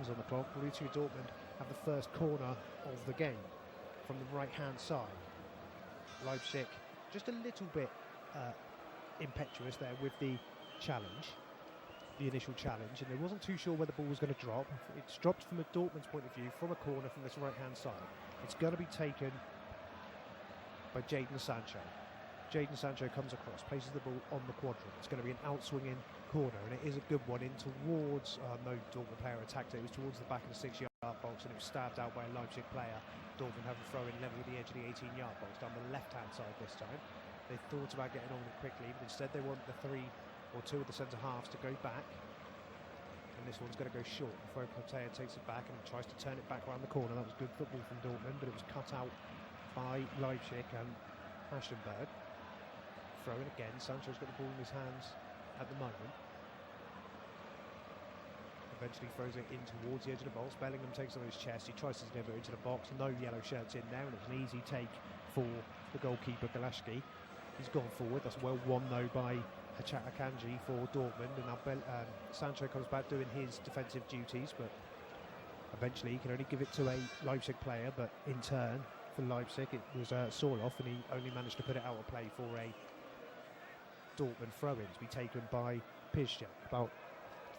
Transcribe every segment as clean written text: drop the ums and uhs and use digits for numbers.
seconds on the clock. Borussia Dortmund have the first corner of the game from the right-hand side. Leipzig just a little bit impetuous there with the challenge, the initial challenge, and they wasn't too sure where the ball was going to drop. It's dropped from a Dortmund's point of view from a corner from this right-hand side. It's going to be taken by Jadon Sancho. Jadon Sancho comes across, places the ball on the quadrant. It's going to be an outswinging corner, and it is a good one in towards, no Dortmund player attacked it, it was towards the back of the 6-yard box, and it was stabbed out by a Leipzig player. Dortmund have a throw in level with the edge of the 18-yard box down the left-hand side this time. They thought about getting on it quickly, but instead they want the 3 or 2 of the centre-halves to go back, and this one's going to go short before Protea takes it back and tries to turn it back around the corner. That was good football from Dortmund, but it was cut out by Leipzig and Haschenberg. Throwing again, Sancho's got the ball in his hands at the moment. Eventually throws it in towards the edge of the box. Bellingham takes it on his chest, he tries to deliver it into the box, no yellow shirts in there, and it's an easy take for the goalkeeper Galaski. He's gone forward, that's well won though by Akanji for Dortmund, and now Sancho comes back doing his defensive duties, but eventually he can only give it to a Leipzig player, but in turn for Leipzig it was Sorloth, and he only managed to put it out of play for a Dortmund throw-in to be taken by Pizja, about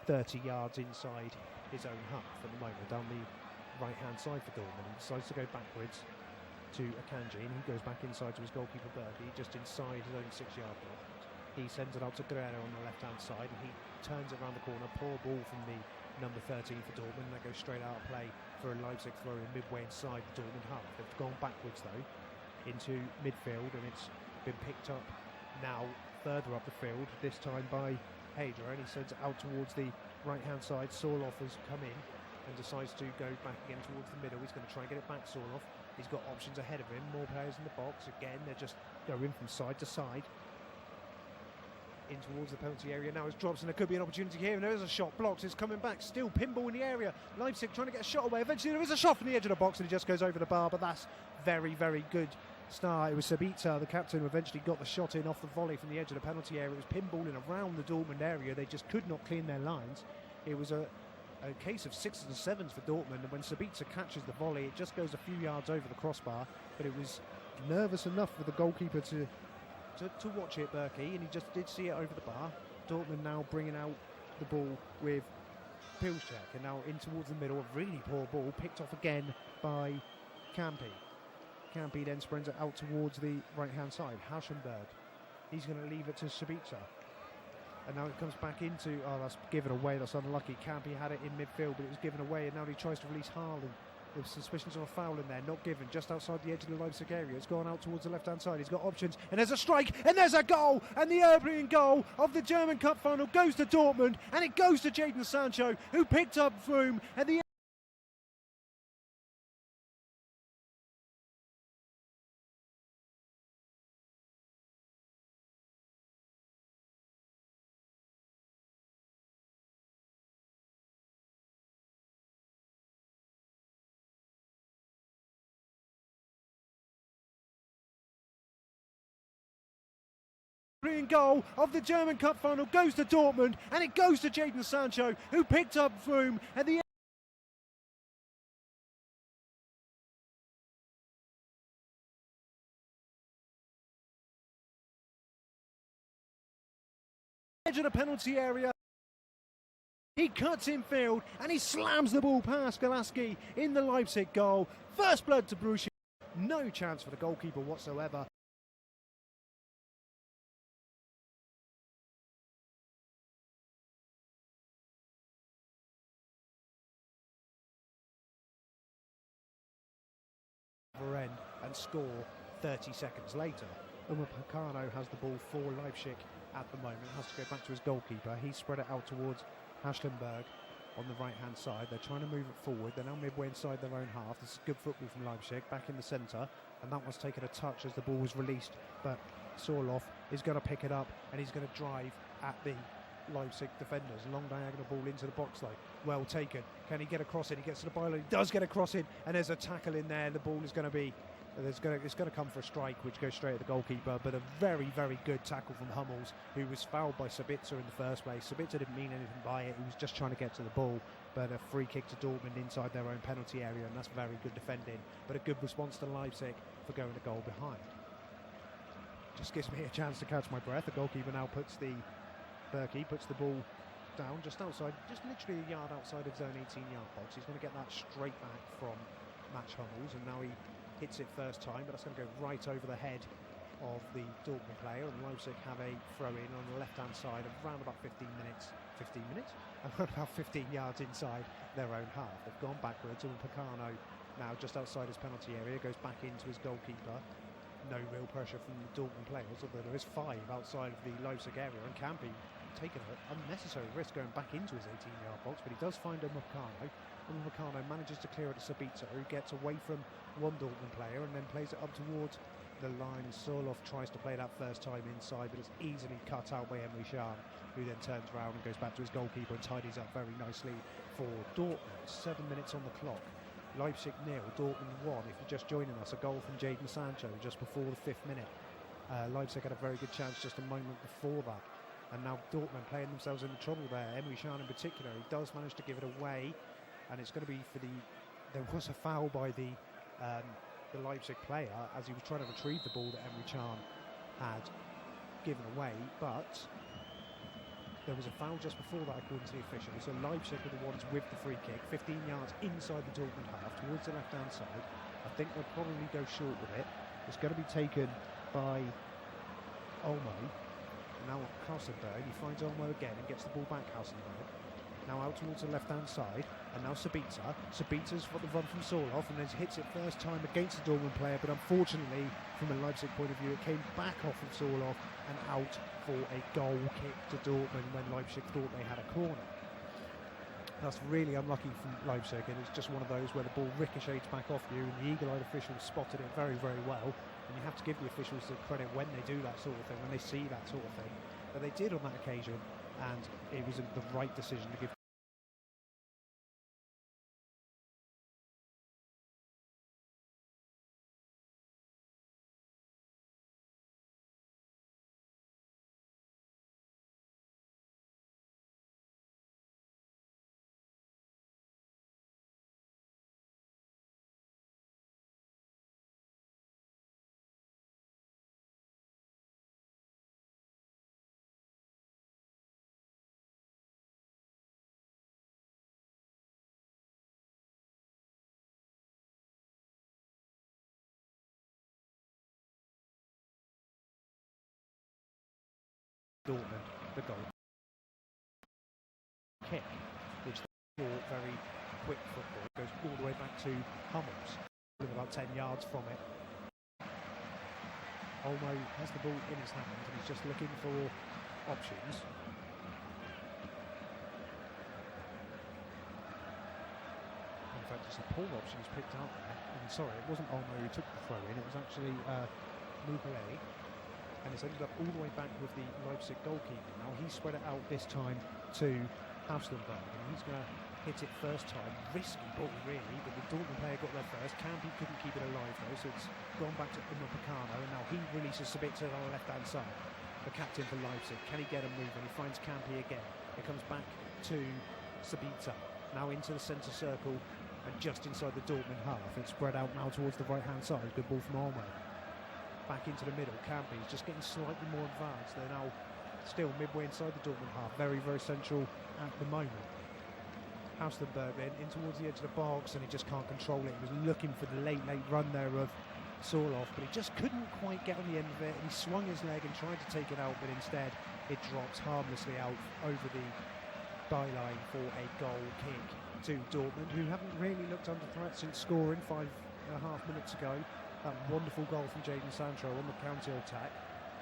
30 yards inside his own half at the moment, down the right-hand side for Dortmund. He decides to go backwards to Akanji, and he goes back inside to his goalkeeper Berge, just inside his own 6-yard box. He sends it out to Guerrero on the left-hand side, and he turns it around the corner. Poor ball from the number 13 for Dortmund. That goes straight out of play for a Leipzig throw in midway inside the Dortmund half. They've gone backwards though into midfield, and it's been picked up now further up the field, this time by Hader, and he sends it out towards the right-hand side. Sorloth has come in and decides to go back again towards the middle. He's going to try and get it back, Sorloth. He's got options ahead of him, more players in the box. Again, they're just going from side to side in towards the penalty area. Now it drops, and there could be an opportunity here, and there is a shot blocked. It's coming back, still pinball in the area. Leipzig trying to get a shot away. Eventually there is a shot from the edge of the box, and it just goes over the bar, but that's very, very good start. It was Sabitzer, the captain, who eventually got the shot in off the volley from the edge of the penalty area. It was pinballing around the Dortmund area. They just could not clean their lines. It was a case of 6s and 7s for Dortmund, and when Sabitzer catches the volley, it just goes a few yards over the crossbar, but it was nervous enough for the goalkeeper to watch it, Berkey, and he just did see it over the bar. Dortmund now bringing out the ball with Pilszczak, and now in towards the middle. A really poor ball, picked off again by Campi. Campi then sprints it out towards the right-hand side. Haschenberg, he's going to leave it to Sabitzer. And now it comes back into, oh, that's given away, that's unlucky. Campi had it in midfield, but it was given away, and now he tries to release Haaland. With suspicions of a foul in there, not given, just outside the edge of the Leipzig area. It's gone out towards the left-hand side. He's got options, and there's a strike, and there's a goal, and the opening goal of the German Cup final goes to Dortmund, and it goes to Jadon Sancho, who picked up Froome at the goal of the German Cup final goes to Dortmund, and it goes to Jadon Sancho, who picked up Froome at the edge of the penalty area. He cuts in field, and he slams the ball past Galaski in the Leipzig goal. First blood to Borussia. No chance for the goalkeeper whatsoever. End and score 30 seconds later. Upamecano has the ball for Leipzig at the moment, has to go back to his goalkeeper. He spread it out towards Haschenberg on the right hand side. They're trying to move it forward. They're now midway inside their own half. This is good football from Leipzig, back in the centre, and that one's taken a touch as the ball was released, but Sorloth is going to pick it up, and he's going to drive at the Leipzig defenders. Long diagonal ball into the box line. Well taken. Can he get across it? He gets to the byline. He does get across it, and there's a tackle in there. The ball is going to be It's going to come for a strike, which goes straight at the goalkeeper, but a very, very good tackle from Hummels, who was fouled by Sabitzer in the first place. Sabitzer didn't mean anything by it, he was just trying to get to the ball, but a free kick to Dortmund inside their own penalty area, and that's very good defending, but a good response to Leipzig for going a goal behind. Just gives me a chance to catch my breath. The goalkeeper now puts the ball down just outside, just literally a yard outside of zone 18-yard box. He's going to get that straight back from Match Hummels, and now he hits it first time, but that's going to go right over the head of the Dortmund player, and Leipzig have a throw-in on the left-hand side of around about 15 yards inside their own half. They've gone backwards, and Picano now just outside his penalty area goes back into his goalkeeper. No real pressure from the Dortmund players, although there is 5 outside of the Leipzig area, and can be taking an unnecessary risk going back into his 18-yard box, but he does find a Picano, and Picano manages to clear it to Sabitzer, who gets away from one Dortmund player and then plays it up towards the line. Sorloth tries to play that first time inside, but it's easily cut out by Emre Can, who then turns around and goes back to his goalkeeper and tidies up very nicely for Dortmund. 7 minutes on the clock. Leipzig 0, Dortmund 1. If you're just joining us, a goal from Jadon Sancho just before the 5th minute. Leipzig had a very good chance just a moment before that, and now Dortmund playing themselves into trouble there. Emre Can in particular, he does manage to give it away, and it's going to be for the... There was a foul by the Leipzig player as he was trying to retrieve the ball that Emre Can had given away, but there was a foul just before that according to the officials. So Leipzig are the ones with the free kick, 15 yards inside the Dortmund half towards the left-hand side. I think they'll probably go short with it. It's going to be taken by Olmo. Now Hausenberg, he finds Olmo again and gets the ball back. Hausenberg now out towards the left-hand side, and now Sabitzer. Sabitzer's got the run from Sorloth and then hits it first time against the Dortmund player, but unfortunately, from a Leipzig point of view, it came back off of Sorloth and out for a goal kick to Dortmund when Leipzig thought they had a corner. That's really unlucky from Leipzig, and it's just one of those where the ball ricochets back off you, and the eagle-eyed officials spotted it very, very well, and you have to give the officials the credit when they do that sort of thing, when they see that sort of thing. But they did on that occasion, and it was the right decision to give. Dortmund, the goal kick, which they thought very quick football, goes all the way back to Hummels, with about 10 yards from it. Olmo has the ball in his hand and he's just looking for options. In fact, it's a poor option he's picked out there. And sorry, it wasn't Olmo who took the throw in, it was actually Mugler. And it's ended up all the way back with the Leipzig goalkeeper. Now he's spread it out this time to Hausenberg, and he's going to hit it first time. Risky ball really, but the Dortmund player got there first. Campy couldn't keep it alive though, so it's gone back to Picano, and now he releases Sabitzer on the left-hand side. The captain for Leipzig, can he get a move? And he finds Campy again. It comes back to Sabitzer, now into the centre circle and just inside the Dortmund half. It's spread out now towards the right-hand side. Good ball from Olmo. Back into the middle, Campy's just getting slightly more advanced. They're now still midway inside the Dortmund half, very, very central at the moment. Hausenberg then in towards the edge of the box, and he just can't control it. He was looking for the late run there of Sorloth, but he just couldn't quite get on the end of it, and he swung his leg and tried to take it out, but instead it drops harmlessly out over the byline for a goal kick to Dortmund, who haven't really looked under threat since scoring 5.5 minutes ago. That wonderful goal from Jadon Sancho on the counter-attack.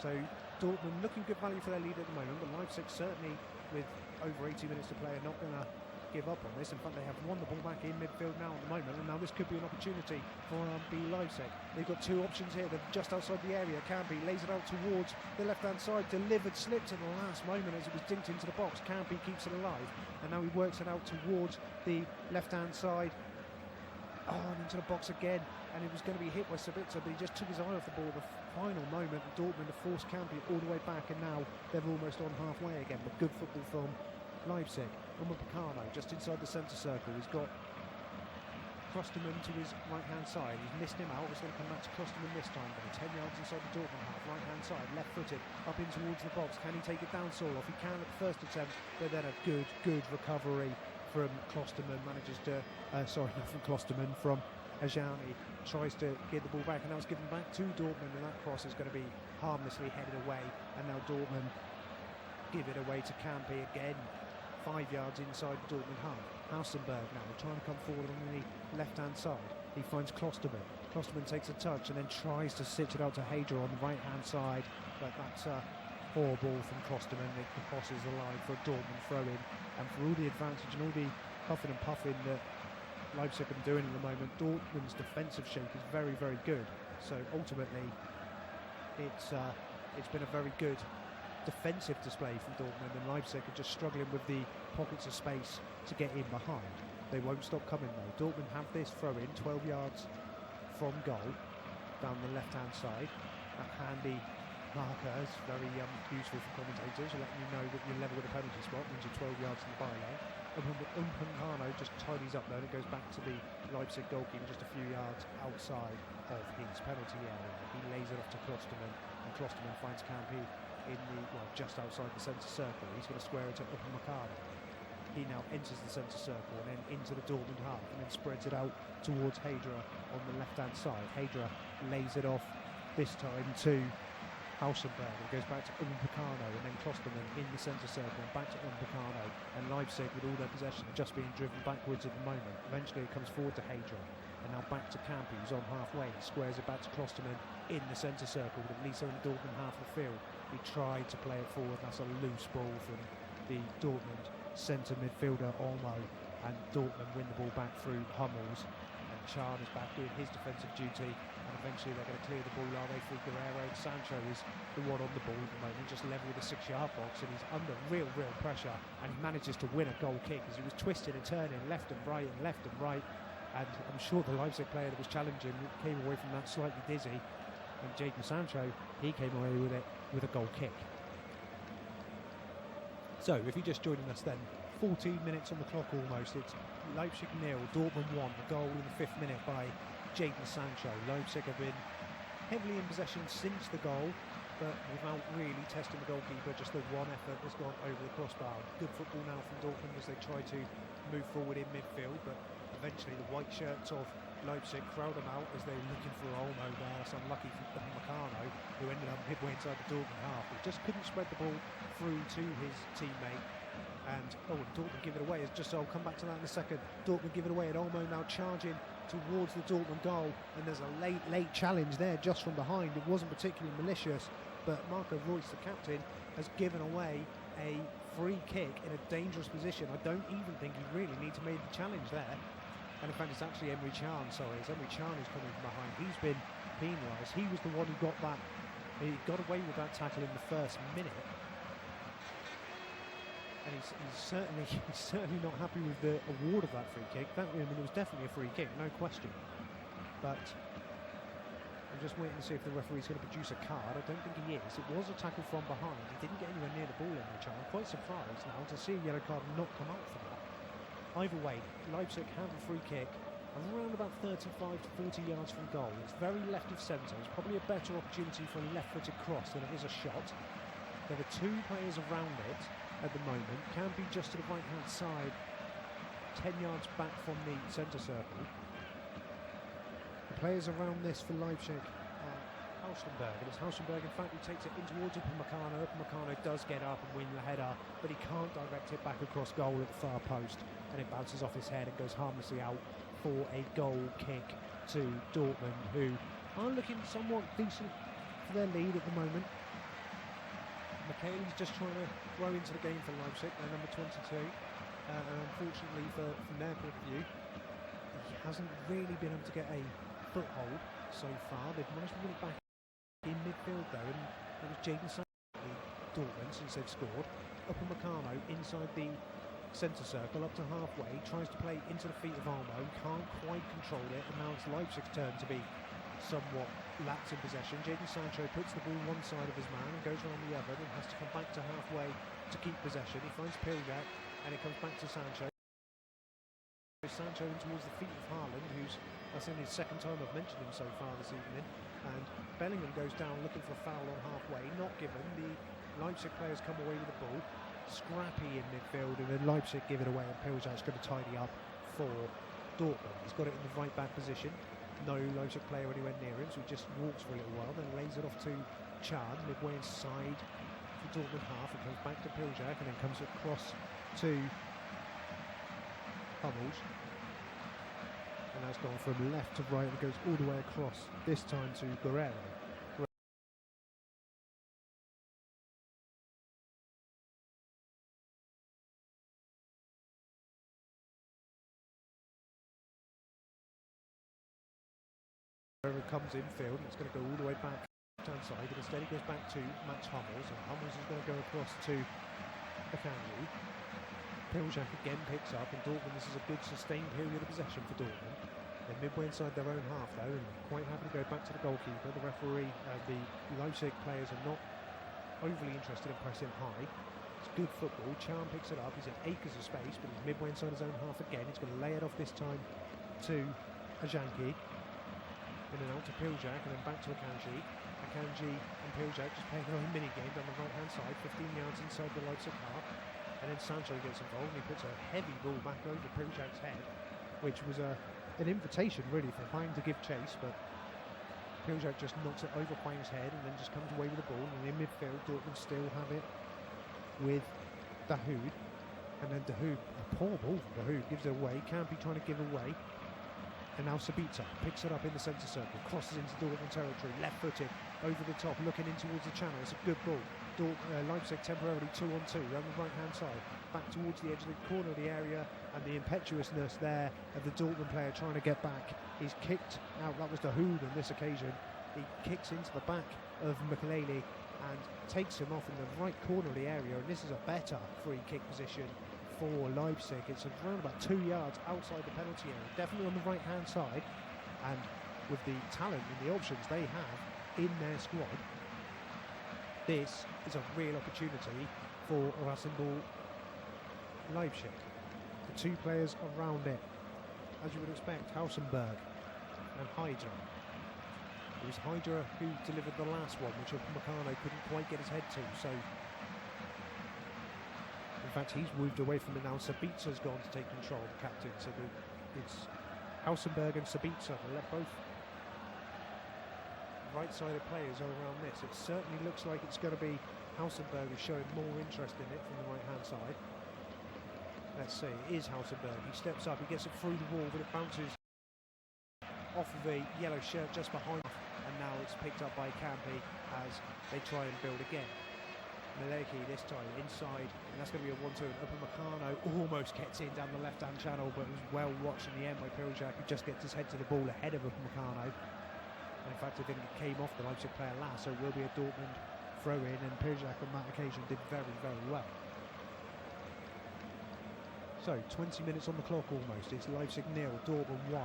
So Dortmund looking good value for their lead at the moment, but Leipzig certainly, with over 80 minutes to play, are not going to give up on this. In fact, they have won the ball back in midfield now at the moment, and now this could be an opportunity for RB Leipzig. They've got two options here. They're just outside the area. Campy lays it out towards the left-hand side, delivered, slipped at the last moment as it was dinked into the box. Campy keeps it alive, and now he works it out towards the left-hand side. Oh, and into the box again, and it was going to be hit by Sabitzer, but he just took his eye off the ball at the final moment. Dortmund have forced Campi all the way back, and now they're almost on halfway again. But good football from Leipzig. Upamecano just inside the centre circle. He's got Klostermann to his right-hand side. He's missed him out. It's going to come back to Klostermann this time, but 10 yards inside the Dortmund half. Right-hand side, left-footed, up in towards the box. Can he take it down, Soloff? He can at the first attempt, but then a good recovery from Klostermann. Manages to, not from Klostermann, from Ajani. Tries to get the ball back, and now it's given back to Dortmund, and that cross is going to be harmlessly headed away, and now Dortmund give it away to Campi again. 5 yards inside the Dortmund half. Hausenberg now trying to come forward on the left-hand side. He finds Klostermann. Klostermann takes a touch and then tries to stitch it out to Hader on the right-hand side, but that's a poor ball from Klostermann. It crosses the line for a Dortmund throw-in, and for all the advantage and all the huffing and puffing that Leipzig are doing at the moment, Dortmund's defensive shape is very, very good. So ultimately, it's been a very good defensive display from Dortmund, and Leipzig are just struggling with the pockets of space to get in behind. They won't stop coming though. Dortmund have this throw-in 12 yards from goal down the left-hand side. That handy marker is very useful for commentators, letting you know that you're level with the penalty spot, means you're 12 yards from the byline. Upamecano just tidies up there, and it goes back to the Leipzig goalkeeper just a few yards outside of his penalty area. He lays it off to Klostermann, and Klostermann finds Campi in the, just outside the centre circle. He's going to square it to Upamecano. He now enters the centre circle and then into the Dortmund half, and then spreads it out towards Hader on the left-hand side. Hader lays it off this time to Hausenberg. It goes back to Upamecano, and then Klostermann in the centre circle and back to Upamecano. And Leipzig, with all their possession, are just being driven backwards at the moment. Eventually it comes forward to Hader, and now back to Campi, who's on halfway. He squares it back to Klostermann in the centre circle, with Lisa in the Dortmund half of the field. He tried to play it forward. That's a loose ball from the Dortmund centre midfielder Olmo, and Dortmund win the ball back through Hummels, and Chan is back doing his defensive duty, and eventually they're going to clear the ball, are they, through Guerrero. Sancho is the one on the ball at the moment, just level with the 6-yard box, and he's under real pressure, and he manages to win a goal kick as he was twisting and turning left and right, and I'm sure the Leipzig player that was challenging came away from that slightly dizzy, and Jadon Sancho, he came away with it with a goal kick. So, if you're just joining us then, 14 minutes on the clock almost. It's Leipzig 0, Dortmund 1. The goal in the 5th minute by Jadon Sancho. Leipzig have been heavily in possession since the goal, but without really testing the goalkeeper. Just the one effort has gone over the crossbar. Good football now from Dortmund as they try to move forward in midfield, but eventually the white shirts of Leipzig crowd them out as they're looking for Olmo there. That's unlucky for Upamecano, who ended up midway inside the Dortmund half. He just couldn't spread the ball through to his teammate. And Dortmund give it away. I'll come back to that in a second. Dortmund give it away, and Olmo now charging towards the Dortmund goal. And there's a late challenge there just from behind. It wasn't particularly malicious, but Marco Reus, the captain, has given away a free kick in a dangerous position. I don't even think he really needs to make the challenge there. And in fact, it's actually Emre Can, It's Emre Can who's coming from behind. He's been penalised. He was the one who got that. He got away with that tackle in the first minute. And he's certainly not happy with the award of that free kick. It was definitely a free kick, no question. But I'm just waiting to see if the referee's going to produce a card. I don't think he is. It was a tackle from behind. He didn't get anywhere near the ball in the chance. I'm quite surprised now to see a yellow card not come out for that. Either way, Leipzig have a free kick around about 35 to 40 yards from goal. It's very left of centre. It's probably a better opportunity for a left-footed cross than it is a shot. There are two players around it at the moment. Can be just to the right-hand side, 10 yards back from the centre circle. The players around this for Leipzig are Hausenberg, and it's Hausenberg in fact who takes it in towards Upamecano. Upamecano does get up and win the header, but he can't direct it back across goal at the far post, and it bounces off his head and goes harmlessly out for a goal kick to Dortmund, who are looking somewhat decent for their lead at the moment. Michele's just trying to grow into the game for Leipzig, they're number 22, and unfortunately from their point of view, he hasn't really been able to get a foothold so far. They've managed to win it back in midfield though, and it was Jadon Sancho, Dortmund, since they've scored. Upamecano inside the centre circle up to halfway, tries to play into the feet of Almo, can't quite control it, and now it's Leipzig's turn to be somewhat lax in possession. Jadon Sancho puts the ball one side of his man and goes around the other, and has to come back to halfway to keep possession. He finds Piljak, and it comes back to Sancho. Sancho in towards the feet of Haaland, that's only his second time I've mentioned him so far this evening, and Bellingham goes down looking for a foul on halfway, not given. The Leipzig players come away with the ball, scrappy in midfield, and then Leipzig give it away, and Piljak's going to tidy up for Dortmund. He's got it in the right back position, no Leipzig player anywhere near him, so he just walks for a little while, then lays it off to Chan, midway inside the Dortmund half. It comes back to Piljak, and then comes across to Hummels, and that's gone from left to right and goes all the way across, this time to Guerrero. Guerrero comes infield, and it's going to go all the way back left-hand side, but instead he goes back to Mats Hummels, and Hummels is going to go across to Akanji. Piljak again picks up, and Dortmund, this is a good sustained period of possession for Dortmund. They're midway inside their own half though, and quite happy to go back to the goalkeeper. The referee, the Leipzig players are not overly interested in pressing high. It's good football. Chan picks it up, he's in acres of space, but he's midway inside his own half again. He's going to lay it off this time to Ajanki, in and out to Piljak, and then back to Akanji. Akanji and Piljak just playing their own mini-game down the right-hand side, 15 yards inside the Leipzig half. And then Sancho gets involved, and he puts a heavy ball back over Piljak's head, which was an invitation really for Hwang to give chase, but Piljak just knocks it over Hwang's head and then just comes away with the ball. And in midfield, Dortmund still have it with Dahoud, and then Dahoud, a poor ball from Dahoud, gives it away. Campy trying to give away, and now Sabitzer picks it up in the centre circle, crosses into Dortmund territory, left-footed, over the top, looking in towards the channel. It's a good ball. Leipzig temporarily 2-on-2 around the right-hand side, back towards the edge of the corner of the area, and the impetuousness there of the Dortmund player trying to get back. He's kicked out. That was Dahoud on this occasion. He kicks into the back of Makelele and takes him off in the right corner of the area, and this is a better free kick position for Leipzig. It's around about 2 yards outside the penalty area, definitely on the right-hand side, and with the talent and the options they have in their squad, this is a real opportunity for Rasenball Leipzig. The two players around it, as you would expect, Hausenberg and Hydra. It was Hydra who delivered the last one, which Upamecano couldn't quite get his head to, so in fact he's moved away from it now. Sabitzer's gone to take control, the captain, so it's Hausenberg and Sabitzer. They let both right-sided players are around this. It certainly looks like it's going to be Hausenberg who's showing more interest in it from the right-hand side. Let's see, it is Hausenberg. He steps up, he gets it through the wall, but it bounces off of a yellow shirt just behind, and now it's picked up by Campy as they try and build again. Maleki this time inside, and that's going to be a 1-2. Upamecano almost gets in down the left-hand channel, but it was well watched in the end by Piljak, who just gets his head to the ball ahead of Upamecano. And in fact, I think it came off the Leipzig player last, so it will be a Dortmund throw-in, and Piljak on that occasion did very, very well. So, 20 minutes on the clock almost. It's Leipzig 0, Dortmund 1.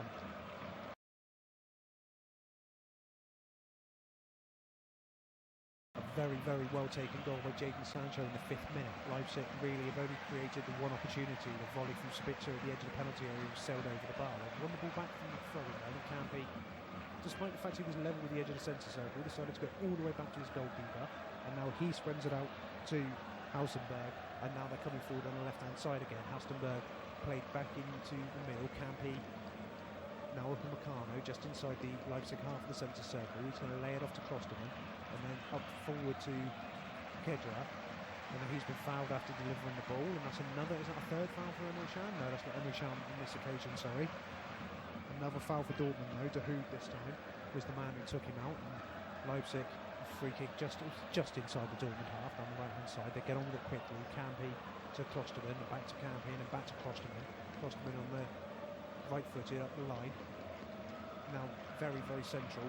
A very, very well taken goal by Jadon Sancho in the 5th minute. Leipzig really have only created the one opportunity, the volley from Sabitzer at the edge of the penalty area, who sailed over the bar. They've won the ball back from the throw-in, and Campy, despite the fact he was level with the edge of the centre circle, decided to go all the way back to his goalkeeper, and now he spreads it out to Hausenberg, and now they're coming forward on the left-hand side again. Hausenberg played back into the middle. Campy, now Upamecano, just inside the Leipzig half of the centre circle. He's going to lay it off to Klosterman, and then up forward to Kedra, and he's been fouled after delivering the ball, and that's another, is that a third foul for Emre Can? No, that's not Emre Can on this occasion, sorry. Another foul for Dortmund though. Dahoud this time was the man who took him out, and Leipzig free kick just inside the Dortmund half down the right hand side. They get on with it quickly. Campy to Klosterman, and back to Campy, and then back to Klosterman. Klosterman on the right footed up the line. Now very, very central.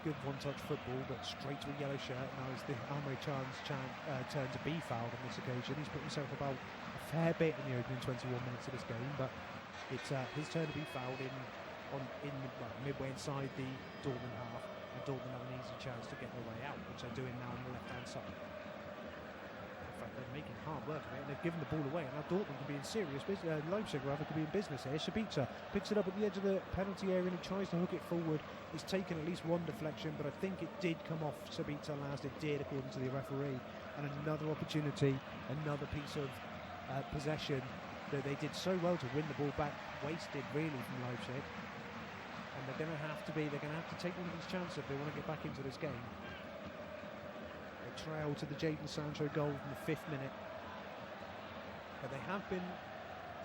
Good one-touch football, but straight to a yellow shirt. Now it's the Emre Can's turn to be fouled on this occasion. He's put himself about a fair bit in the opening 21 minutes of this game, but it's his turn to be fouled midway inside the Dortmund half, and Dortmund have an easy chance to get their way out, which they're doing now on the left-hand side. In fact, they're making hard work of it, and they've given the ball away, and now Dortmund can be in serious business. Leipzig, rather, could be in business here. Sabitzer picks it up at the edge of the penalty area, and he tries to hook it forward. He's taken at least one deflection, but I think it did come off Sabitzer last. It did, according to the referee. And another opportunity, another piece of possession that they did so well to win the ball back, wasted really from Leipzig. And they're going to have to take one of these chances if they want to get back into this game. They trail to the Jadon Sancho goal in the 5th minute, but they have been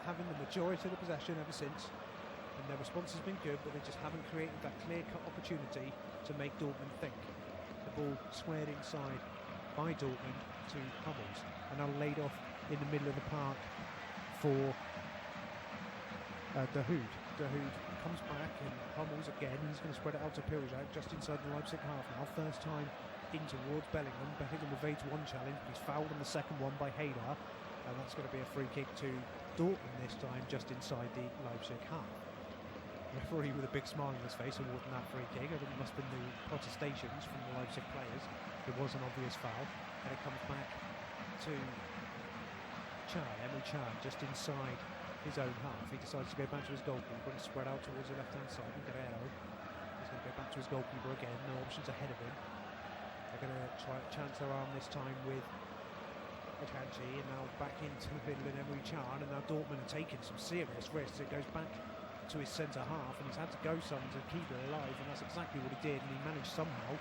having the majority of the possession ever since, and their response has been good, but they just haven't created that clear-cut opportunity to make Dortmund think. The ball squared inside by Dortmund to Hummels, and now laid off in the middle of the park for De Hood. De Hood comes back, and Hummels again, he's going to spread it out to Piljak just inside the Leipzig half now. First time in towards Bellingham. Bellingham evades one challenge, but he's fouled on the second one by Hader, and that's going to be a free kick to Dortmund this time, just inside the Leipzig half. Referee with a big smile on his face awarding that free kick. I think it must have been the protestations from the Leipzig players. It was an obvious foul, and it comes back to Emre Can, just inside his own half. He decides to go back to his goalkeeper and spread out towards the left-hand side. And Guerrero is going to go back to his goalkeeper again. No options ahead of him. They're going to try chance their arm this time with Akanji, and now back into the middle of Emre Can, and now Dortmund are taking some serious risks. It goes back to his centre half, and he's had to go some to keep it alive, and that's exactly what he did, and he managed somehow.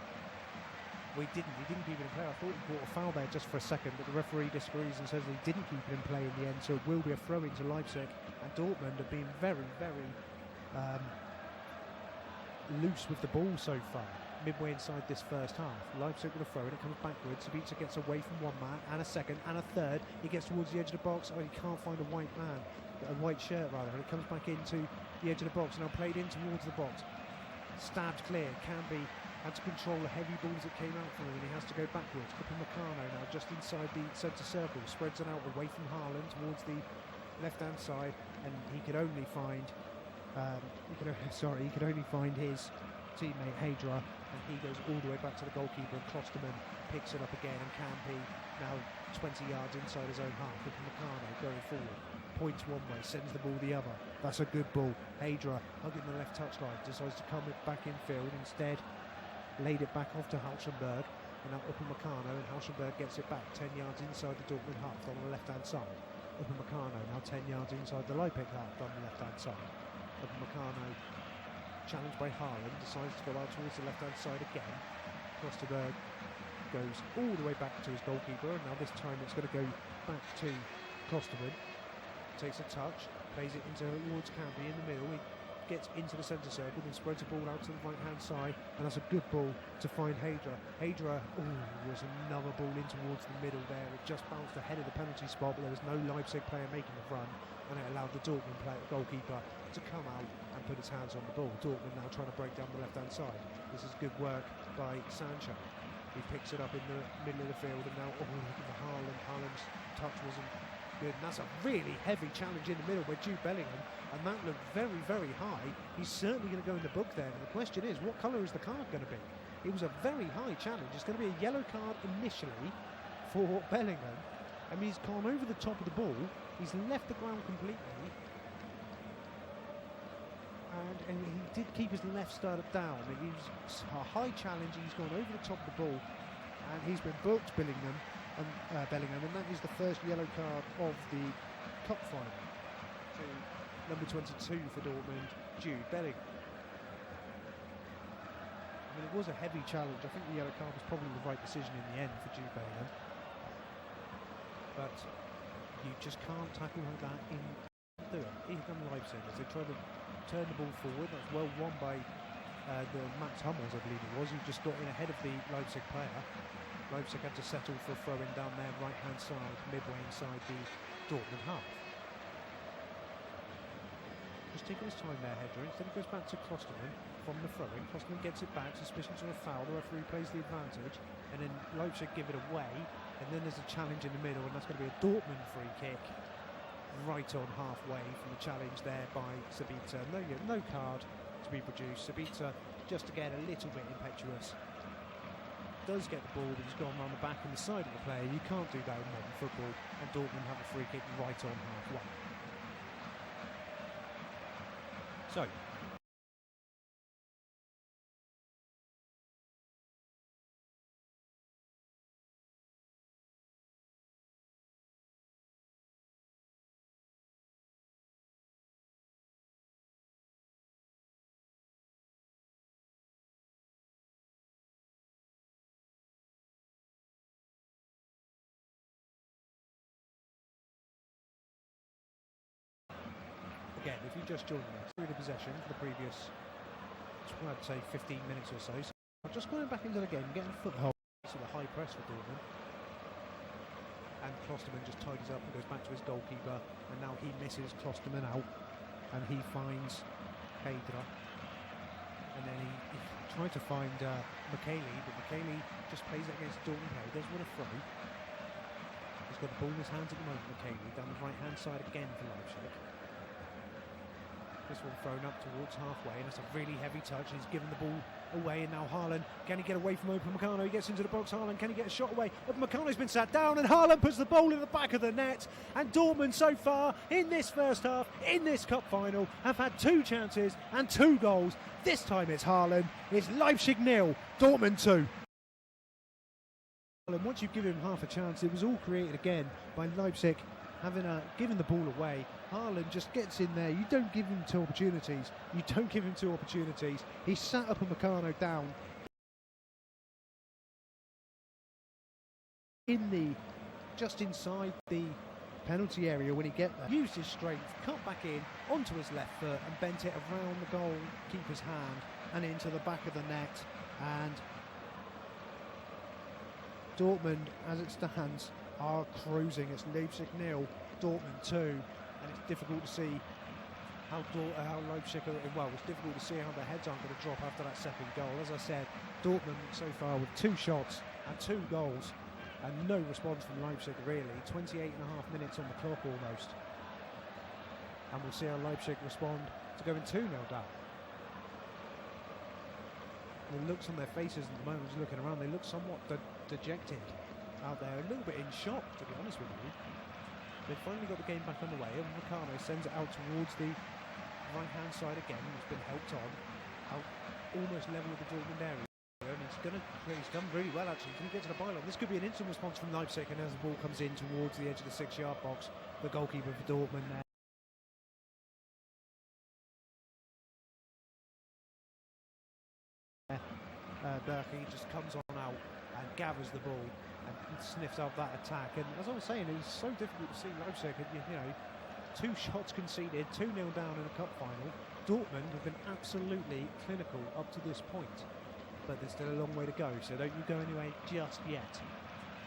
Well, he didn't keep it in play. I thought he brought a foul there just for a second, but the referee disagrees and says that he didn't keep it in play in the end, so it will be a throw into Leipzig, and Dortmund have been very, very loose with the ball so far. Midway inside this first half, Leipzig with a throw, and it comes backwards. Sabitzer gets away from one man, and a second, and a third. He gets towards the edge of the box. Oh, he can't find a white shirt rather, and it comes back into the edge of the box, and now played in towards the box. Stabbed clear, Canby had to control the heavy balls that came out from him, and he has to go backwards. Upamecano now just inside the centre circle, spreads it out away from Haaland towards the left-hand side, and he could only find his teammate Hader, and he goes all the way back to the goalkeeper, and Klosterman picks it up again, and Canby now 20 yards inside his own half. Upamecano going forward, points one way, sends the ball the other. That's a good ball. Hader hugging the left touchline, decides to come back infield, instead laid it back off to Hauschenberg, and now Upamecano, and Hauschenberg gets it back 10 yards inside the Dortmund half on the left-hand side. Upamecano now 10 yards inside the Leipzig half on the left-hand side. Upamecano, challenged by Haaland, decides to go out towards the left-hand side again. Klosterberg goes all the way back to his goalkeeper, and now this time it's going to go back to Klosterman. Takes a touch, plays it into towards Canby in the middle. He gets into the centre circle, then spreads the ball out to the right-hand side, and that's a good ball to find Hader. Hader, was another ball in towards the middle there. It just bounced ahead of the penalty spot, but there was no Leipzig player making the run, and it allowed the Dortmund goalkeeper to come out and put his hands on the ball. Dortmund now trying to break down the left-hand side. This is good work by Sancho. He picks it up in the middle of the field, and now look at the Haaland's touch wasn't good, and that's a really heavy challenge in the middle by Jude Bellingham, and that looked very, very high. He's certainly going to go in the book there, and the question is, what colour is the card going to be? It was a very high challenge. It's going to be a yellow card initially for Bellingham. I mean, he's gone over the top of the ball, he's left the ground completely, and he did keep his left start down. It was a high challenge. He's gone over the top of the ball, and he's been booked, Bellingham, and that is the first yellow card of the cup final to number 22 for Dortmund, Jude Bellingham. I mean, it was a heavy challenge. I think the yellow card was probably the right decision in the end for Jude Bellingham, but you just can't tackle like that in Leipzig as they try to turn the ball forward. That's well won by the Max Hummels, I believe it was, who just got in ahead of the Leipzig player. Leipzig had to settle for a throw-in down their right-hand side, midway inside the Dortmund half. Just taking his time there, Hader. Instead it goes back to Klosterman from the throw-in. Klosterman gets it back, suspicions of a foul. The referee plays the advantage, and then Leipzig give it away, and then there's a challenge in the middle, and that's going to be a Dortmund free kick. right on halfway from the challenge there by Sabitzer. No card to be produced. Sabitzer just again a little bit impetuous. Does get the ball, but he's gone around the back and the side of the player. You can't do that in modern football, and Dortmund have a free kick right on halfway. So, again, if you just joined us, through the possession for the previous, I'd say 15 minutes or so. So I'm just going back into the game, getting a foothold to the high press for Dortmund. And Klosterman just tidies up and goes back to his goalkeeper, and now he misses Klosterman out, and he finds Pedra. And then he tried to find Micheli, but Micheli just plays it against Dortmund here. He does want a throw. He's got the ball in his hands at the moment, Micheli, down the right-hand side again for Leipzig. This one thrown up towards halfway, and it's a really heavy touch, and he's given the ball away, and now Haaland, can he get away from Upamecano? He gets into the box, Haaland, can he get a shot away? Upamecano's been sat down, and Haaland puts the ball in the back of the net, and Dortmund so far, in this first half, in this cup final, have had 2 chances and 2 goals. This time it's Haaland, it's Leipzig 0, Dortmund 2. And once you give him half a chance, it was all created again by Leipzig having given the ball away. Haaland just gets in there. You don't give him 2 opportunities. He sat Upamecano down just inside the penalty area when he get there. Used his strength, cut back in onto his left foot and bent it around the goalkeeper's hand and into the back of the net. And Dortmund, as it stands, are cruising. It's Leipzig 0, Dortmund 2, and it's difficult to see how Leipzig are, well, it's difficult to see how their heads aren't going to drop after that second goal. As I said, Dortmund so far with 2 shots and 2 goals, and no response from Leipzig really. 28.5 minutes on the clock almost, and we'll see how Leipzig respond to going 2-0 down. The looks on their faces at the moment, just looking around, they look somewhat dejected out there, a little bit in shock, to be honest with you. They've finally got the game back underway, and Upamecano sends it out towards the right-hand side again. It's been helped on, out almost level with the Dortmund area, and he's done really well actually. Can he get to the byline? This could be an instant response from Leipzig, and as the ball comes in towards the edge of the 6-yard box, the goalkeeper for Dortmund there. Berkey just comes on out and gathers the ball and sniffs out that attack. And as I was saying, it was so difficult to see Leipzig. You know, 2 shots conceded, 2-0 down in a cup final. Dortmund have been absolutely clinical up to this point, but there's still a long way to go, so don't you go anywhere just yet.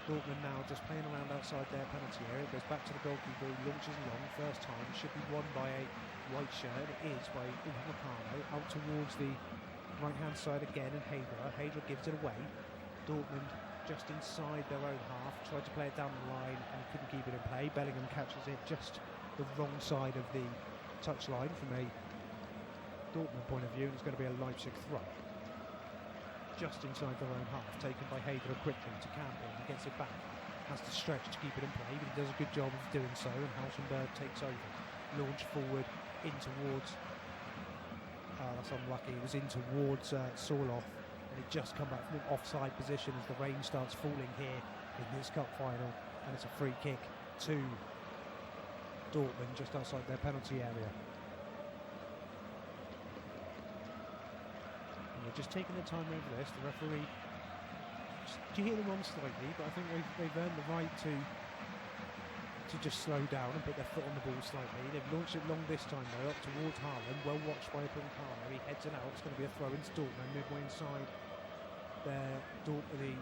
Dortmund now just playing around outside their penalty area. It goes back to the goalkeeper, who launches long first time. It should be won by a white shirt. It is by Upamecano out towards the right-hand side again, and Hedra gives it away. Dortmund just inside their own half, tried to play it down the line and couldn't keep it in play. Bellingham catches it just the wrong side of the touchline from a Dortmund point of view, and it's going to be a Leipzig throw. Just inside their own half, taken by Hedra quickly to Campbell. He gets it back, has to stretch to keep it in play, but he does a good job of doing so, and Hausenberg takes over. Launch forward in towards... that's unlucky. It was in towards Sorloth, and he just come back from an offside position as the rain starts falling here in this cup final, and it's a free kick to Dortmund just outside their penalty area. And they're just taking their time over this. The referee, you hear them on slightly, but I think they've earned the right to just slow down and put their foot on the ball slightly. They've launched it long this time though, up towards Haaland, well watched by Upamecano. He heads it out, it's going to be a throw into Dortmund, midway inside the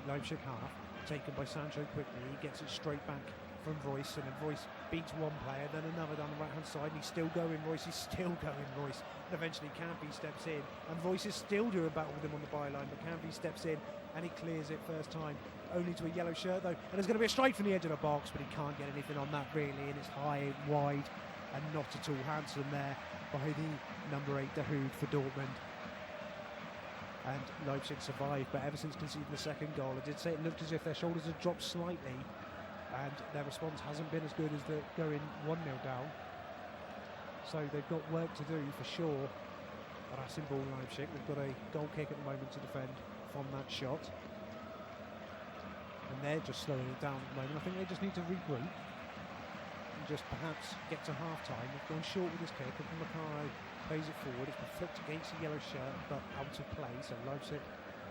Leipzig half, taken by Sancho quickly. He gets it straight back from Royce, and then Royce beats one player, then another down the right-hand side, and he's still going, Royce, he's still going, Royce. And eventually Canvey steps in, and Royce is still doing battle with him on the byline, but Canvey steps in, and he clears it first time, only to a yellow shirt though, and there's going to be a strike from the edge of the box, but he can't get anything on that really, and it's high, wide, and not at all handsome there by the number 8 Dahoud for Dortmund. And Leipzig survived, but ever since conceding the second goal, I did say it looked as if their shoulders had dropped slightly, and their response hasn't been as good as the going 1-0 down. So they've got work to do for sure. Racing ball Leipzig. They've got a goal kick at the moment to defend from that shot, and they're just slowing it down at the moment. I think they just need to regroup and just perhaps get to half-time. They've gone short with this kick, and Macaro plays it forward. It's been flicked against the yellow shirt, but out of play. So Leipzig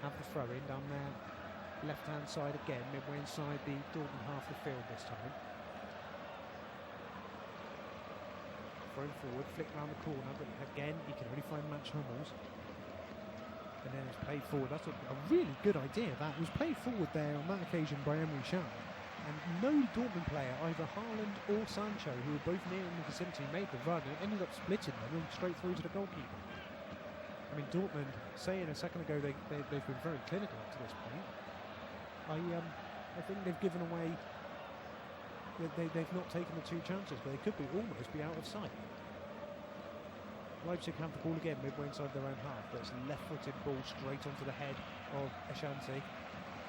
have the throw-in down there, left-hand side again, midway inside the Dortmund half of the field this time. Thrown forward, flicked round the corner, but again he can only find Mats Hummels. And then it's played forward. That's a really good idea. That was played forward there on that occasion by Emre Can. And no Dortmund player, either Haaland or Sancho, who were both near in the vicinity, made the run and ended up splitting them and straight through to the goalkeeper. I mean, Dortmund, saying a second ago they've been very clinical up to this point. I think they've given away. They've not taken the 2 chances, but they could almost be out of sight. Leipzig have the ball again midway inside their own half, but it's a left-footed ball straight onto the head of Ashanti.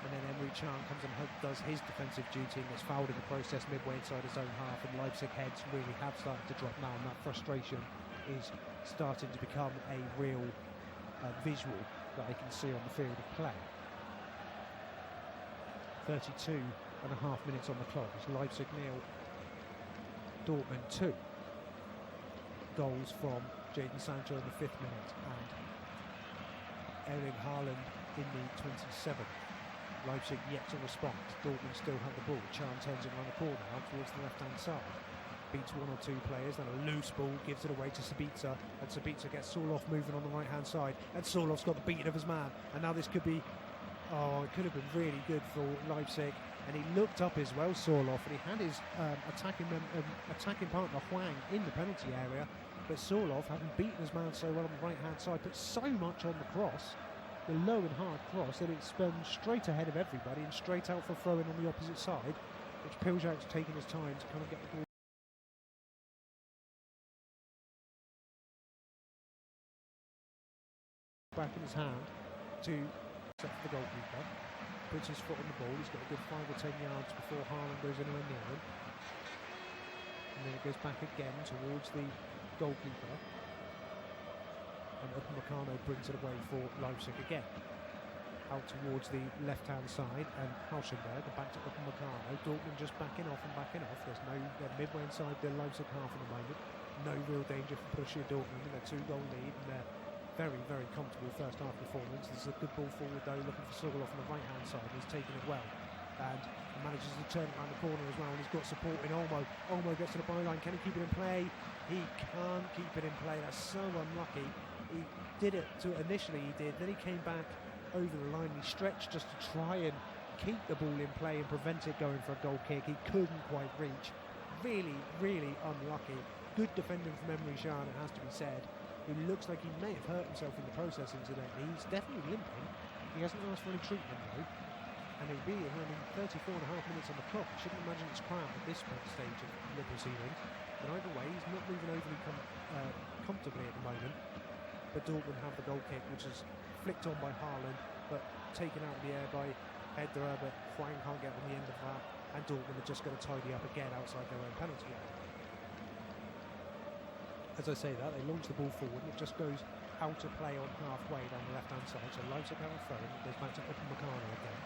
And then Emre Can comes and does his defensive duty and gets fouled in the process midway inside his own half, and Leipzig heads really have started to drop now, and that frustration is starting to become a real visual that I can see on the field of play. 32.5 minutes on the clock as Leipzig 0, Dortmund 2. Goals from Jadon Sancho in the 5th minute and Erling Haaland in the 27th. Leipzig yet to respond. Dortmund still have the ball. Can turns it around the corner out towards the left-hand side. Beats 1 or 2 players, then a loose ball, gives it away to Sabitzer, and Sabitzer gets Sorloth moving on the right-hand side, and Sorloth's got the beating of his man, and now this could be, it could have been really good for Leipzig, and he looked up as well, Sorloth, and he had his attacking partner Hwang in the penalty area, but Sorloth, having beaten his man so well on the right-hand side, put so much on the cross, the low and hard cross, that it spun straight ahead of everybody and straight out for throw-in on the opposite side, which Piljak's taking his time to kind of get the ball back in his hand to set for the goalkeeper. Puts his foot on the ball. He's got a good 5 or 10 yards before Haaland goes anywhere near him. And then it goes back again towards the goalkeeper. And Upamecano brings it away for Leipzig again. Out towards the left-hand side, and Hauschenberg back to Upamecano. Dortmund just backing off and backing off. They're midway inside the Leipzig half at the moment. No real danger for Borussia Dortmund in their 2-goal lead, and they're very, very comfortable first half performance. This is a good ball forward though, looking for Sorloth on the right-hand side. He's taking it well, and he manages to turn it around the corner as well, and he's got support in Olmo. Olmo gets to the byline. Can he keep it in play? He can't keep it in play. That's so unlucky. He did it initially, he did, then he came back over the line. He stretched just to try and keep the ball in play and prevent it going for a goal kick. He couldn't quite reach. Really, really unlucky. Good defending from Emre Can, it has to be said. Who looks like he may have hurt himself in the process incidentally. He's definitely limping. He hasn't asked for any treatment though. And it'll be 34.5 minutes on the clock. I shouldn't imagine it's cramped at this stage of the proceedings. But either way, he's not moving overly comfortably at the moment. But Dortmund have the goal kick, which is flicked on by Haaland, but taken out of the air by Ederer, but Hwang can't get on the end of that. And Dortmund are just going to tidy up again outside their own penalty area. As I say that, they launch the ball forward and it just goes out to play on halfway down the left-hand side. So Leipzig have a throw and it goes back to Upamecano again.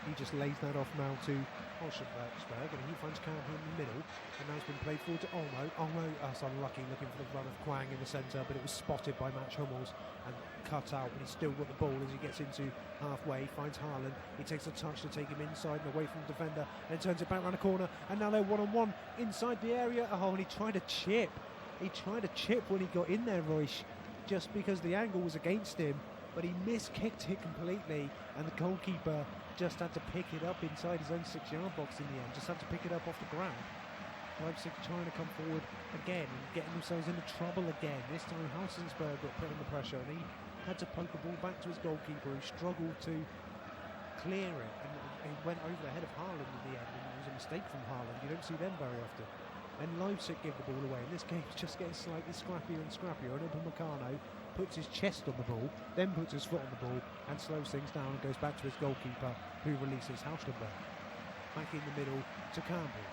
He just lays that off now to Hauschenberg, and he finds Can in the middle, and now it's been played forward to Olmo. Olmo, that's unlucky, looking for the run of Hwang in the centre, but it was spotted by Mats Hummels and cut out, and he's still got the ball as he gets into halfway, finds Haaland. He takes a touch to take him inside and away from the defender, and turns it back around the corner, and now they're one-on-one inside the area. Oh, and he tried to chip. He tried to chip when he got in there, Royce, just because the angle was against him. but he miskicked it completely, and the goalkeeper just had to pick it up inside his own 6-yard box in the end, just had to pick it up off the ground. Leipzig trying to come forward again and getting themselves into trouble again. This time Hausensberg got put under pressure and he had to poke the ball back to his goalkeeper, who struggled to clear it, and he went over the head of Haaland in the end, and it was a mistake from Haaland. You don't see them very often. And Leipzig give the ball away, and this game's just getting slightly scrappier and scrappier, and Upamecano puts his chest on the ball, then puts his foot on the ball and slows things down and goes back to his goalkeeper, who releases Hausensberg. Back in the middle to Campbell.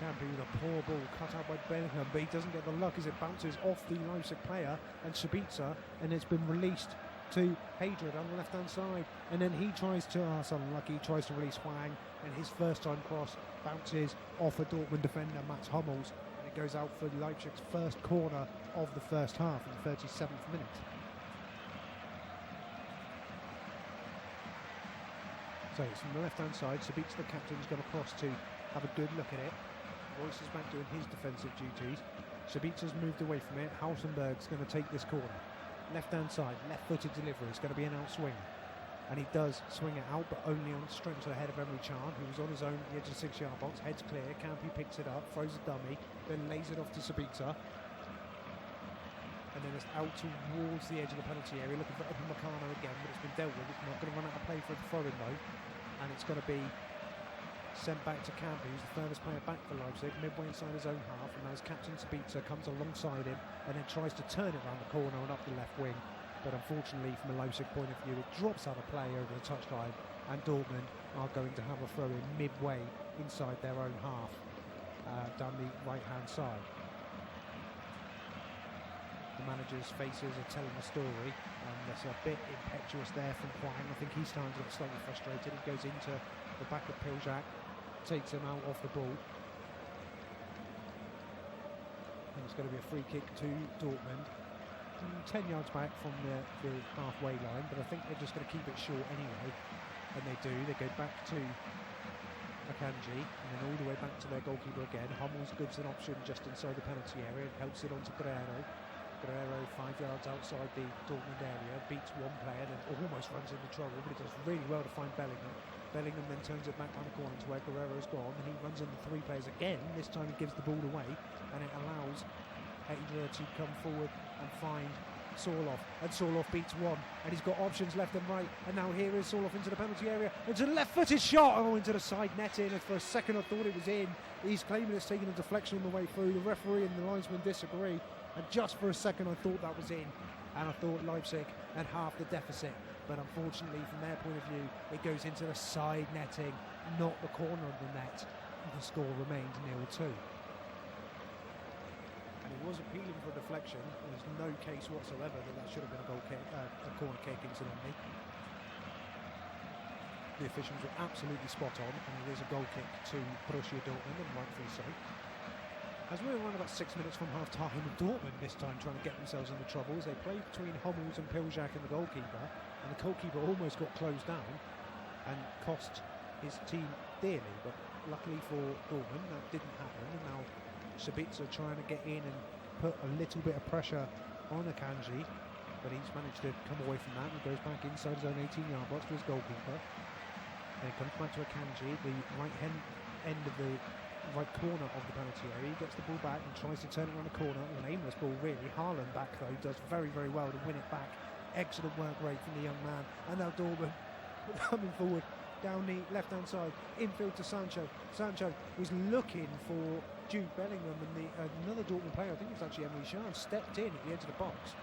Campbell with a poor ball cut out by Bellingham, but he doesn't get the luck as it bounces off the Leipzig player and Sabitzer, and it's been released to Hadrid on the left-hand side, and then he tries to, unlucky, tries to release Hwang, and his first-time cross bounces off a Dortmund defender, Mats Hummels, and it goes out for Leipzig's first corner of the first half in the 37th minute. So it's from the left-hand side. Sabitzer, the captain's gone across to have a good look at it. Royce is back doing his defensive duties. Sabitzer's moved away from it. Hausensberg's going to take this corner. Left-hand side, left-footed delivery. It's going to be an outswing. And he does swing it out, but only on straight to the head of Emre Can, who was on his own at the edge of the 6-yard box. Head's clear. Campy picks it up, throws a dummy, then lays it off to Sabitzer. And then it's out towards the edge of the penalty area, looking for Upamecano again, but it's been dealt with. It's not going to run out of play for the throw-in though. And it's going to be sent back to Campy, who's the furthest player back for Leipzig, midway inside his own half, and now his captain Sabitzer comes alongside him and then tries to turn it around the corner and up the left wing, but unfortunately from a Leipzig point of view it drops out of play over the touchline, and Dortmund are going to have a throw in midway inside their own half, down the right hand side. The manager's faces are telling the story, and there's a bit impetuous there from Hwang. I think he's starting to get slightly frustrated. He goes into the back of Piljak, takes him out off the ball, and it's going to be a free kick to Dortmund, 10 yards back from the halfway line, but I think they're just going to keep it short anyway, and they do. They go back to Akanji, and then all the way back to their goalkeeper again. Hummels gives an option just inside the penalty area and helps it onto Guerrero. Guerrero 5 yards outside the Dortmund area, beats one player and almost runs into trouble, but he does really well to find Bellingham. Bellingham then turns it back round the corner to where Guerrero's gone, and he runs into 3 players again. This time he gives the ball away, and it allows Hadrid to come forward and find Sorloth, and Sorloth beats one, and he's got options left and right, and now here is Sorloth into the penalty area, into the left-footed shot, into the side netting, and for a second I thought it was in. He's claiming it's taken a deflection on the way through. The referee and the linesman disagree, and just for a second I thought that was in, and I thought Leipzig had half the deficit, but unfortunately from their point of view it goes into the side netting, not the corner of the net, and the score remained 0-2. And it was appealing for a deflection. There's no case whatsoever that should have been a goal kick, a corner kick incidentally. The officials were absolutely spot on, and it is a goal kick to Borussia Dortmund, and rightfully so. As we're around about 6 minutes from half-time, Dortmund this time trying to get themselves into trouble as they played between Hummels and Piljak and the goalkeeper, and the goalkeeper almost got closed down and cost his team dearly, but luckily for Dortmund that didn't happen, and now Sabitzer trying to get in and put a little bit of pressure on Akanji, but he's managed to come away from that and goes back inside his own 18-yard box to his goalkeeper. Then he comes back to Akanji, the right end of the right corner of the penalty area. He gets the ball back and tries to turn it around the corner. An aimless ball really. Haaland back though does very, very well to win it back. Excellent work rate from the young man. And now Dortmund coming forward down the left-hand side, infield to Sancho. Sancho was looking for Jude Bellingham, and another Dortmund player, I think it was actually Emre Can, stepped in at the edge of the box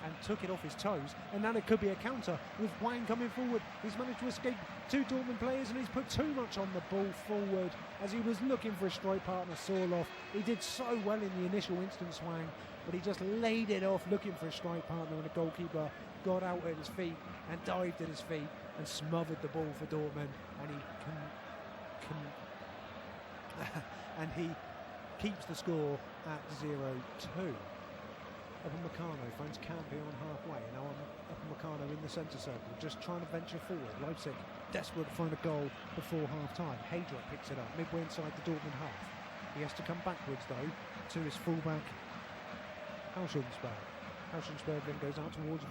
and took it off his toes, and now it could be a counter with Hwang coming forward. He's managed to escape 2 Dortmund players, and he's put too much on the ball forward as he was looking for a strike partner, Sorloth. He did so well in the initial instance, Hwang, but he just laid it off looking for a strike partner, and the goalkeeper got out at his feet and dived at his feet and smothered the ball for Dortmund, and he keeps the score at 0-2. Upamecano finds Campy on halfway, and now Upamecano in the centre circle, just trying to venture forward. Leipzig desperate to find a goal before half-time. Hadrid picks it up midway inside the Dortmund half. He has to come backwards though to his fullback Hausensberg. Hauschensberg then goes out towards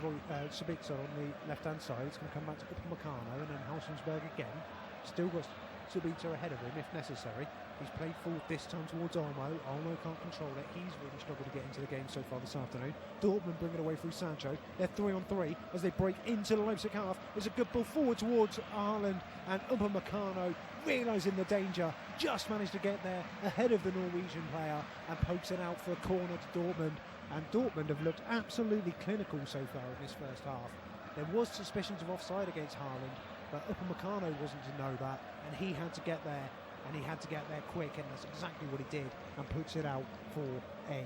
Sabitzer on the left-hand side. It's going to come back to Upamecano, and then Hauschensberg again. Still got Sabitzer ahead of him if necessary. He's played forward this time towards Olmo. Olmo can't control it. He's really struggled to get into the game so far this afternoon. Dortmund bring it away through Sancho. They're 3-on-3 as they break into the Leipzig half. It's a good ball forward towards Haaland, and Upamecano, realising the danger, just managed to get there ahead of the Norwegian player and pokes it out for a corner to Dortmund. And Dortmund have looked absolutely clinical so far in this first half. There was suspicions of offside against Haaland, but Upamecano wasn't to know that, and he had to get there, and he had to get there quick, and that's exactly what he did, and puts it out for a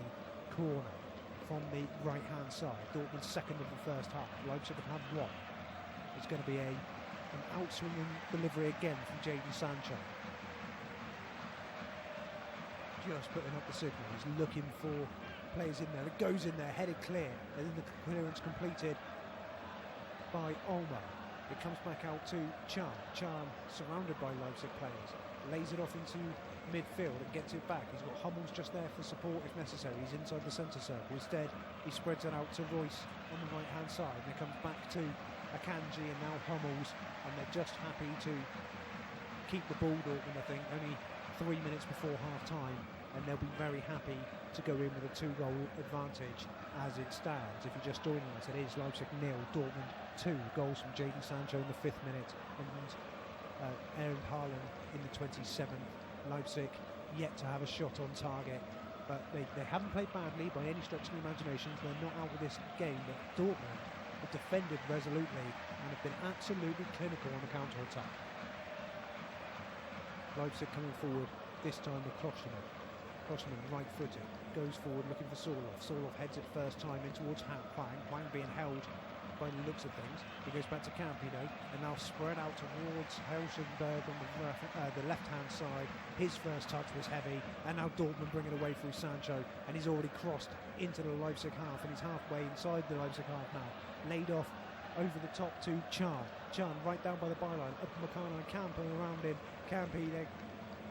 corner from the right-hand side. Dortmund's second of the first half. Leipzig have had one. It's going to be an outswinging delivery again from Jadon Sancho. Just putting up the signal. He's looking for players in there. It goes in there, headed clear, and then the clearance completed by Olmo. It comes back out to Can. Can, surrounded by Leipzig players, lays it off into midfield and gets it back. He's got Hummels just there for support if necessary. He's inside the centre circle. Instead, he spreads it out to Royce on the right-hand side. And it comes back to Akanji and now Hummels, and they're just happy to keep the ball, Dortmund, I think, only 3 minutes before half-time, and they'll be very happy to go in with a 2-goal advantage as it stands. If you're just joining us, it is Leipzig 0, Dortmund 2. Goals from Jadon Sancho in the 5th minute and Erling Haaland in the 27th. Leipzig yet to have a shot on target, but they haven't played badly by any stretch of the imagination. They're not out of this game, but Dortmund have defended resolutely and have been absolutely clinical on the counter-attack. Leipzig coming forward, this time with Klostermann. Klostermann right-footed, goes forward looking for Sorloth. Sorloth heads it first time in towards Hwang. Hwang being held by the looks of things. He goes back to Campi though, and now spread out towards Hauschensberg on the left-hand side. His first touch was heavy, and now Dortmund bring it away through Sancho, and he's already crossed into the Leipzig half, and he's halfway inside the Leipzig half now. Laid off over the top to Can. Can right down by the byline. Upamecano and Campi around him. Campi there.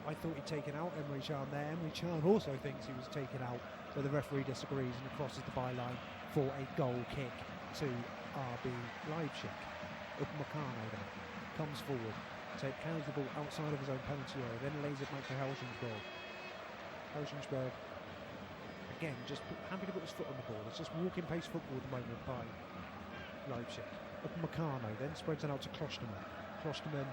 I thought he'd taken out Emre Can there. Emre Can also thinks he was taken out, but the referee disagrees and crosses the byline for a goal kick to RB Leipzig. Upamecano then comes forward, carries the ball outside of his own penalty area, then lays it back to Hauschensberg. Hauschensberg again just happy to put his foot on the ball. It's just walking pace football at the moment by Leipzig. Upamecano then spreads it out to Klostermann. Klostermann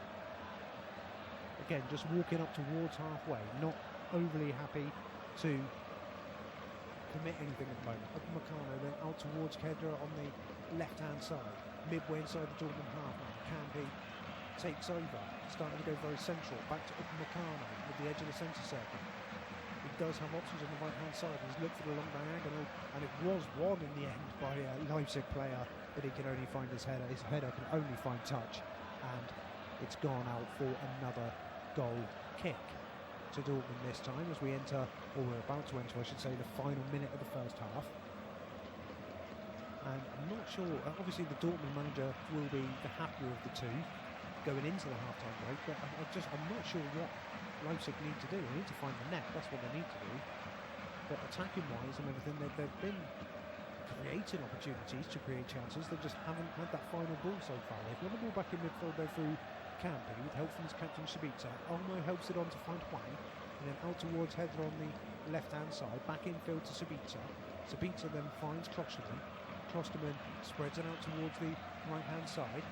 again just walking up towards halfway, not overly happy to commit anything at the moment. Upamecano then out towards Kedra on the left-hand side, midway inside the Dortmund half now. Campi takes over, starting to go very central, back to Upamecano with the edge of the centre circle. He does have options on the right-hand side. He's looked for the long diagonal, and it was won in the end by a Leipzig player, but he can only find his header. His header can only find touch, and it's gone out for another goal kick to Dortmund this time as we enter, or we're about to enter I should say, the final minute of the first half. And I'm not sure, obviously the Dortmund manager will be the happier of the two going into the half-time break, but I'm not sure what Leipzig need to do. They need to find the net, that's what they need to do. But attacking-wise and everything, they've been creating opportunities to create chances, they just haven't had that final ball so far. They've won the ball back in midfield though through Campi with help from his captain Sabitzer. Olmo helps it on to find Hwang, and then out towards Hedler on the left-hand side, back infield to Sabitzer. Sabitzer then finds Klostermann. Klostermann spreads it out towards the right-hand side.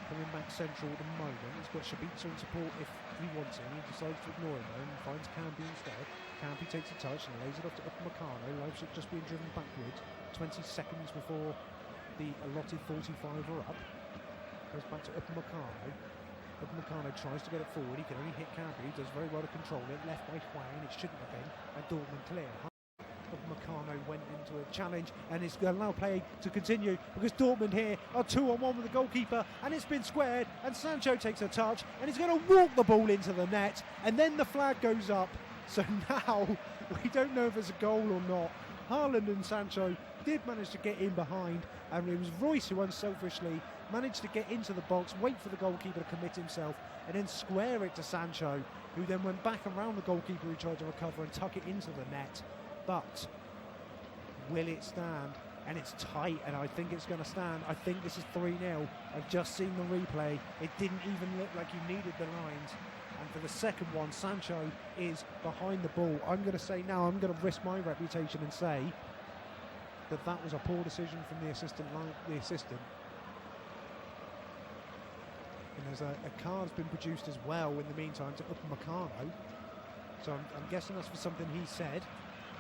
Coming back central at the moment, he's got Sabitzer in support if he wants it. He decides to ignore him and finds Campi instead. Campi takes a touch and lays it off to Upamecano. Leipzig just being driven backwards 20 seconds before the allotted 45 are up. Goes back to Upamecano. Upamecano tries to get it forward. He can only hit Campi. He does very well to control it. Left by Hwang. It shouldn't have been. And Dortmund clear. Upamecano went into a challenge, and it's going to allow play to continue because Dortmund here are 2-on-1 with the goalkeeper, and it's been squared. And Sancho takes a touch, and he's going to walk the ball into the net, and then the flag goes up. So now we don't know if it's a goal or not. Haaland and Sancho did manage to get in behind, and it was Royce who unselfishly managed to get into the box, wait for the goalkeeper to commit himself, and then square it to Sancho, who then went back around the goalkeeper who tried to recover and tuck it into the net. But Will it stand? And it's tight, and I think it's going to stand. I think this is 3-0. I've just seen the replay. It didn't even look like you needed the lines. And for the second one, Sancho is behind the ball. I'm going to say now, I'm going to risk my reputation and say that that was a poor decision from the assistant. And there's a card's been produced as well in the meantime to Upamecano. So I'm guessing that's for something he said.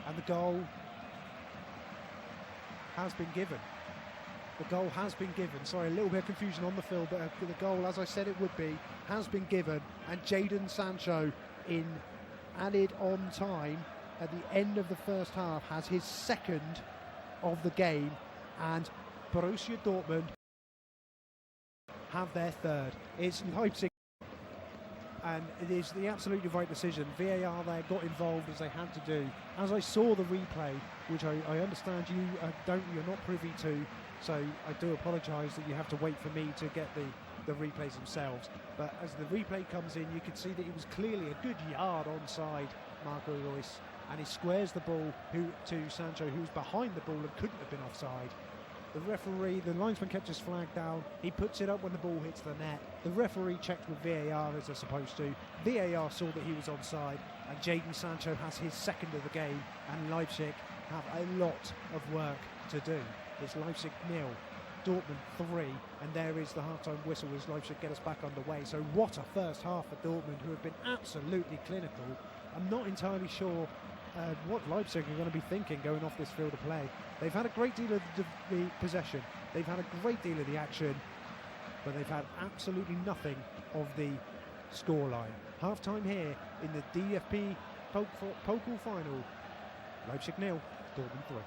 And the goal has been given. The goal has been given. Sorry, a little bit of confusion on the field, but the goal, as I said it would be, has been given. And Jadon Sancho, in added on time at the end of the first half, has his second of the game. And Borussia Dortmund have their third. It's Leipzig, and it is the absolutely right decision. VAR there got involved as they had to do. As I saw the replay, which I understand you're not privy to, so I do apologise that you have to wait for me to get the replays themselves. But as the replay comes in, you can see that it was clearly a good yard onside Marco Reus, and he squares the ball to Sancho, who's behind the ball and couldn't have been offside. The referee, the linesman kept his flag down. He puts it up when the ball hits the net. The referee checked with VAR as they're supposed to. VAR saw that he was onside, and Jadon Sancho has his second of the game, and Leipzig have a lot of work to do. It's Leipzig 0, Dortmund 3, and there is the half-time whistle as Leipzig get us back underway. So what a first half for Dortmund, who have been absolutely clinical. I'm not entirely sure what Leipzig are going to be thinking going off this field of play. They've had a great deal of the possession, they've had a great deal of the action, but they've had absolutely nothing of the scoreline. Half-time here in the DFB Pokal final. Leipzig 0, Dortmund 3.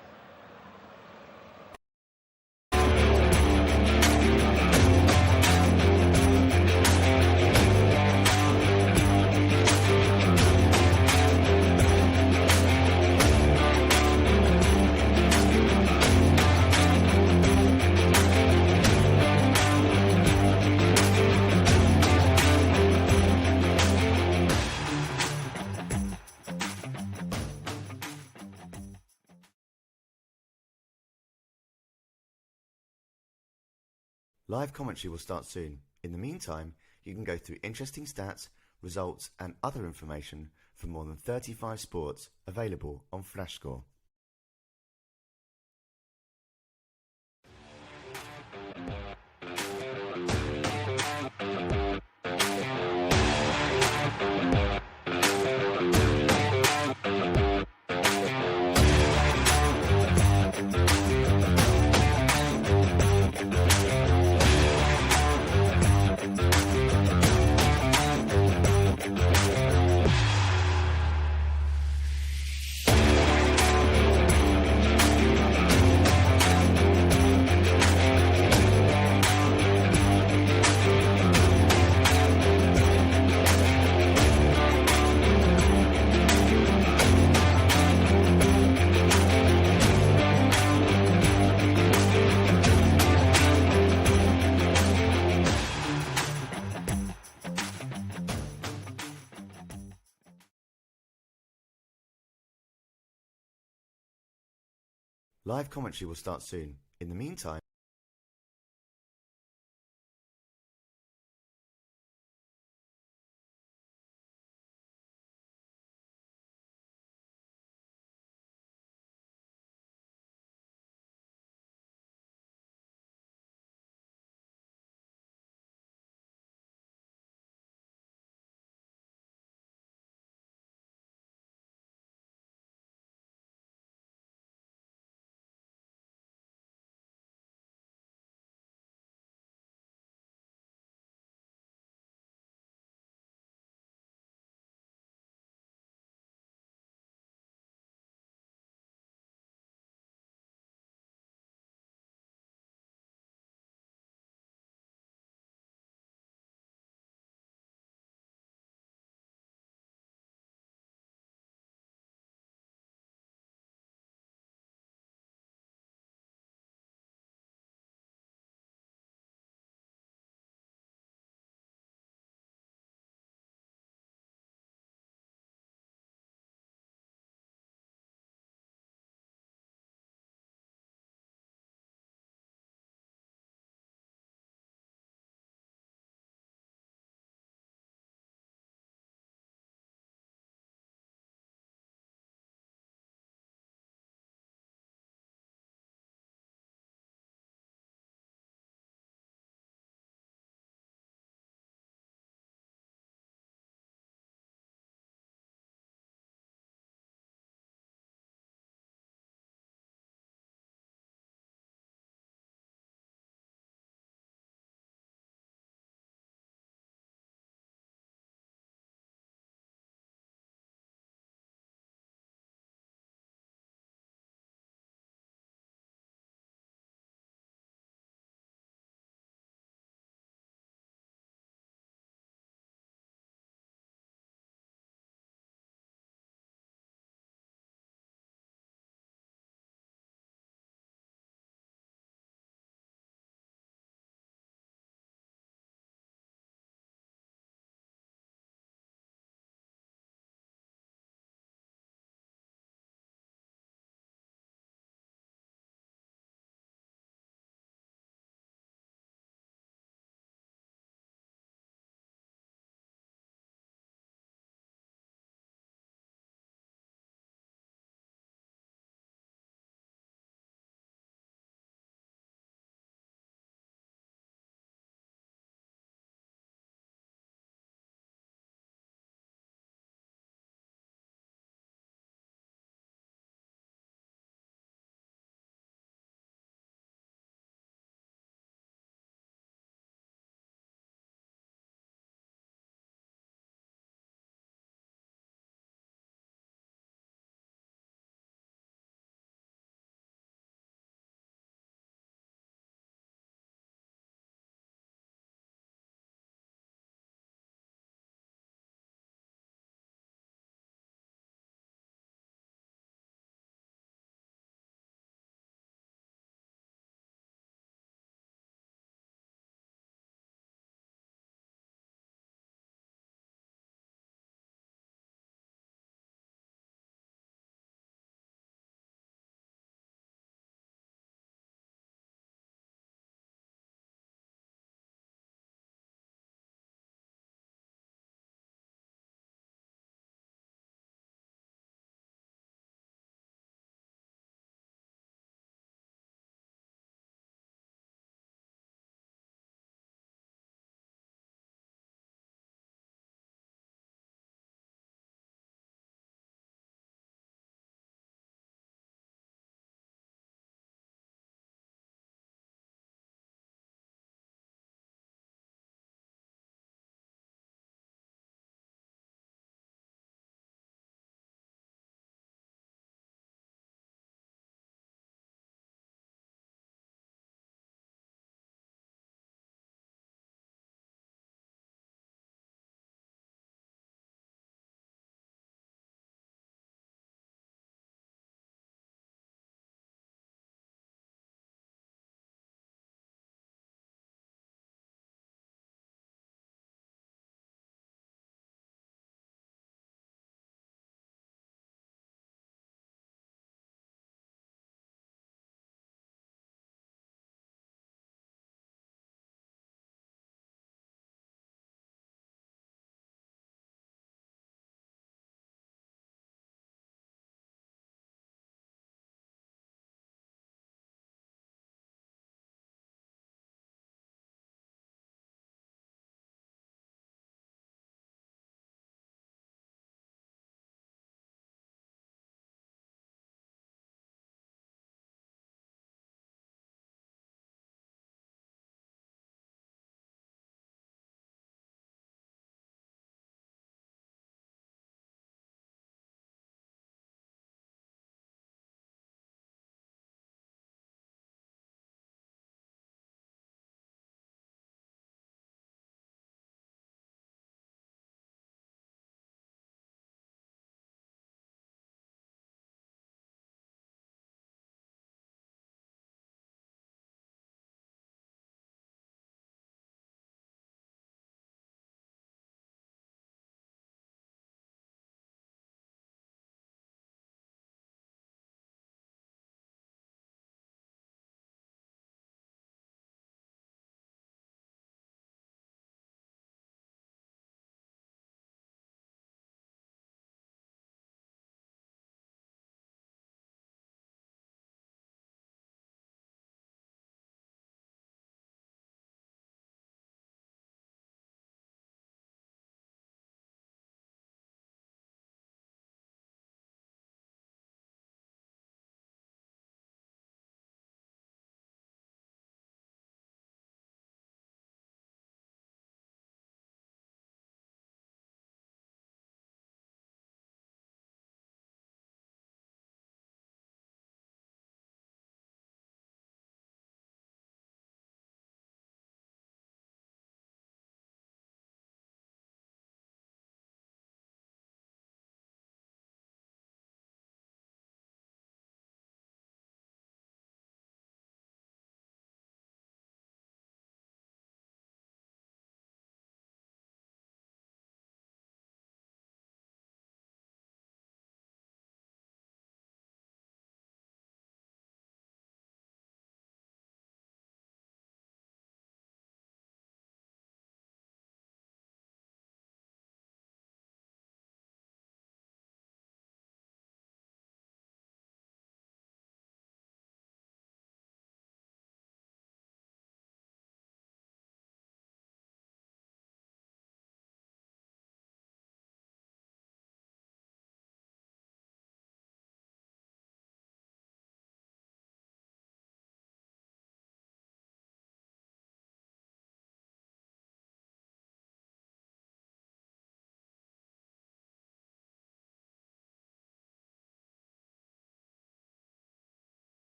Live commentary will start soon. In the meantime, you can go through interesting stats, results and other information from more than 35 sports available on FlashScore. Live commentary will start soon. In the meantime,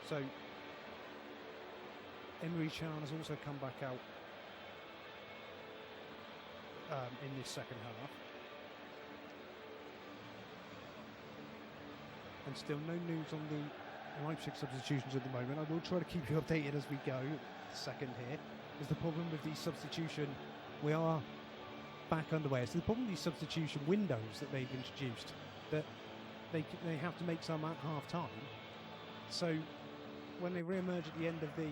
So Emre Can has also come back out in this second half. And still no news on the Leipzig substitutions at the moment. I will try to keep you updated as we go. Second here is the problem with these substitution. We are back underway. It's the problem with these substitution windows that they've introduced, that they have to make some at half time. So when they re-emerge at the end of the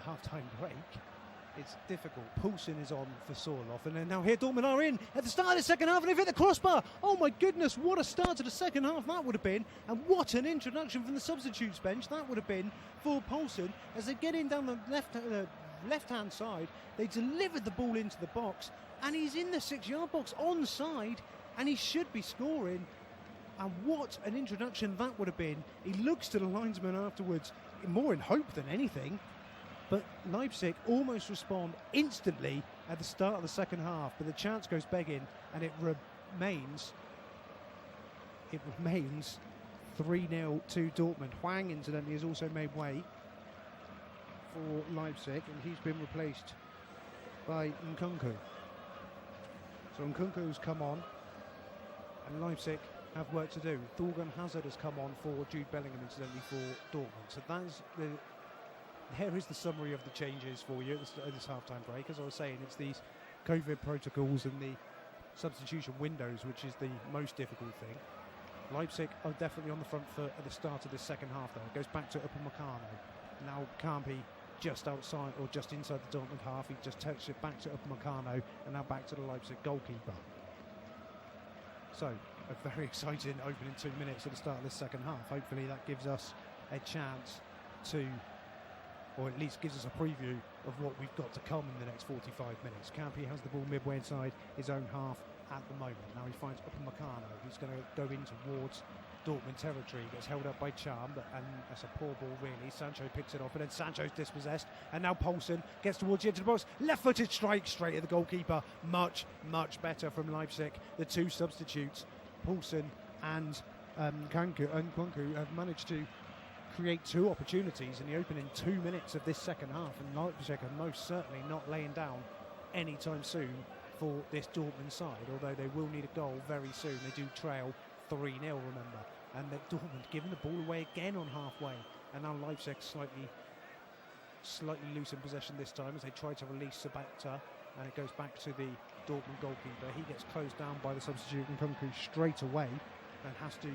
half-time break, it's difficult. Poulsen is on for Sorloth, and then now here Dortmund are in at the start of the second half, and they've hit the crossbar. Oh my goodness, what a start to the second half that would have been, and what an introduction from the substitutes bench that would have been for Poulsen. As they get in down the left-hand side, they delivered the ball into the box, and he's in the 6-yard box onside, and he should be scoring. And what an introduction that would have been. He looks to the linesman afterwards, more in hope than anything. But Leipzig almost respond instantly at the start of the second half, but the chance goes begging, and it remains 3-0 to Dortmund. Hwang, incidentally, has also made way for Leipzig, and he's been replaced by Nkunku. So Nkunku's come on, and Leipzig have work to do. Thorgan Hazard has come on for Jude Bellingham, incidentally, for Dortmund. So there is the summary of the changes for you at this half-time break. As I was saying, it's these COVID protocols and the substitution windows which is the most difficult thing. Leipzig are definitely on the front foot at the start of this second half, though. It goes back to Upamecano. Now Kampi just outside or just inside the Dortmund half. He just takes it back to Upamecano, and now back to the Leipzig goalkeeper. So a very exciting opening 2 minutes at the start of this second half. Hopefully that gives us a chance to, or at least gives us a preview of what we've got to come in the next 45 minutes. Kampi has the ball midway inside his own half at the moment. Now he finds Upamecano, who's going to go in towards Dortmund territory. Gets held up by Charm, and that's a poor ball really. Sancho picks it off, and then Sancho's dispossessed, and now Poulsen gets towards the edge of the box. Left-footed strike straight at the goalkeeper. Much better from Leipzig. The two substitutes, Poulsen and Nkunku, have managed to create two opportunities in the opening 2 minutes of this second half, and Leipzig are most certainly not laying down anytime soon for this Dortmund side, although they will need a goal very soon. They do trail 3-0, remember, and Dortmund giving the ball away again on halfway, and now Leipzig slightly loose in possession this time as they try to release Sabata, and it goes back to the Dortmund goalkeeper. He gets closed down by the substitute Nkunku straight away and has to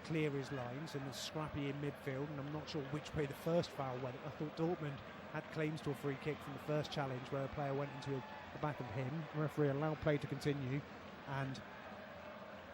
clear his lines, and is scrappy in midfield, and I'm not sure which way the first foul went. I thought Dortmund had claims to a free kick from the first challenge where a player went into the back of him. The referee allowed play to continue, and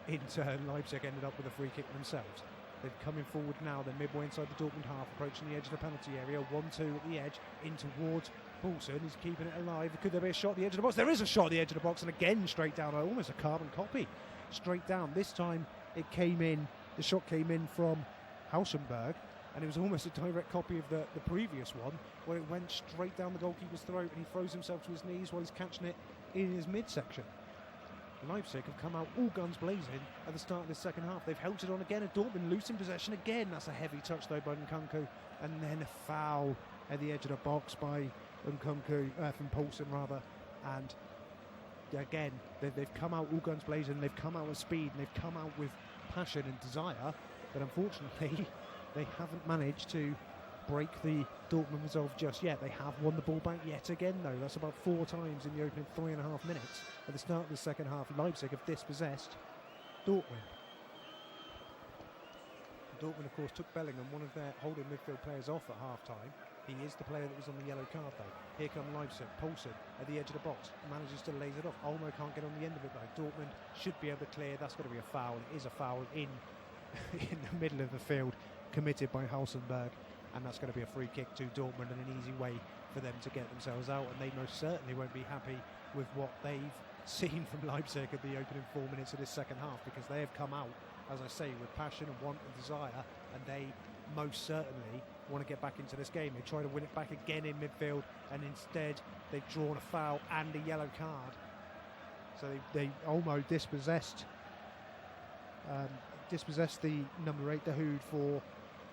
in turn Leipzig ended up with a free kick themselves. They're coming forward now. They're midway inside the Dortmund half, approaching the edge of the penalty area. 1-2 at the edge, in towards Poulsen. He's keeping it alive. Could there be a shot at the edge of the box? There is a shot at the edge of the box, and again straight down, almost a carbon copy. Straight down. This time it came in. The shot came in from Hausenberg, and it was almost a direct copy of the previous one, where it went straight down the goalkeeper's throat, and he throws himself to his knees while he's catching it in his midsection. Leipzig have come out all guns blazing at the start of the second half. They've held it on again, and Dortmund loose in possession again. That's a heavy touch though by Nkunku, and then a foul at the edge of the box by Nkunku, from Poulsen rather, and again they've come out all guns blazing. They've come out with speed, and they've come out with passion and desire, but unfortunately they haven't managed to break the Dortmund resolve just yet. They have won the ball back yet again though. That's about 4 times in the opening 3.5 minutes. At the start of the second half, Leipzig have dispossessed Dortmund. Dortmund of course took Bellingham, one of their holding midfield players, off at half time. He is the player that was on the yellow card though. Here come Leipzig. Poulsen at the edge of the box manages to laze it off. Olmo can't get on the end of it though. Dortmund should be able to clear. That's going to be a foul. It is a foul in the middle of the field, committed by Hausenberg, and that's going to be a free kick to Dortmund and an easy way for them to get themselves out, and they most certainly won't be happy with what they've seen from Leipzig at the opening 4 minutes of this second half, because they have come out, as I say, with passion and want and desire, and they most certainly want to get back into this game. They try to win it back again in midfield, and instead they've drawn a foul and a yellow card. So they almost dispossessed the number 8, Dahoud, for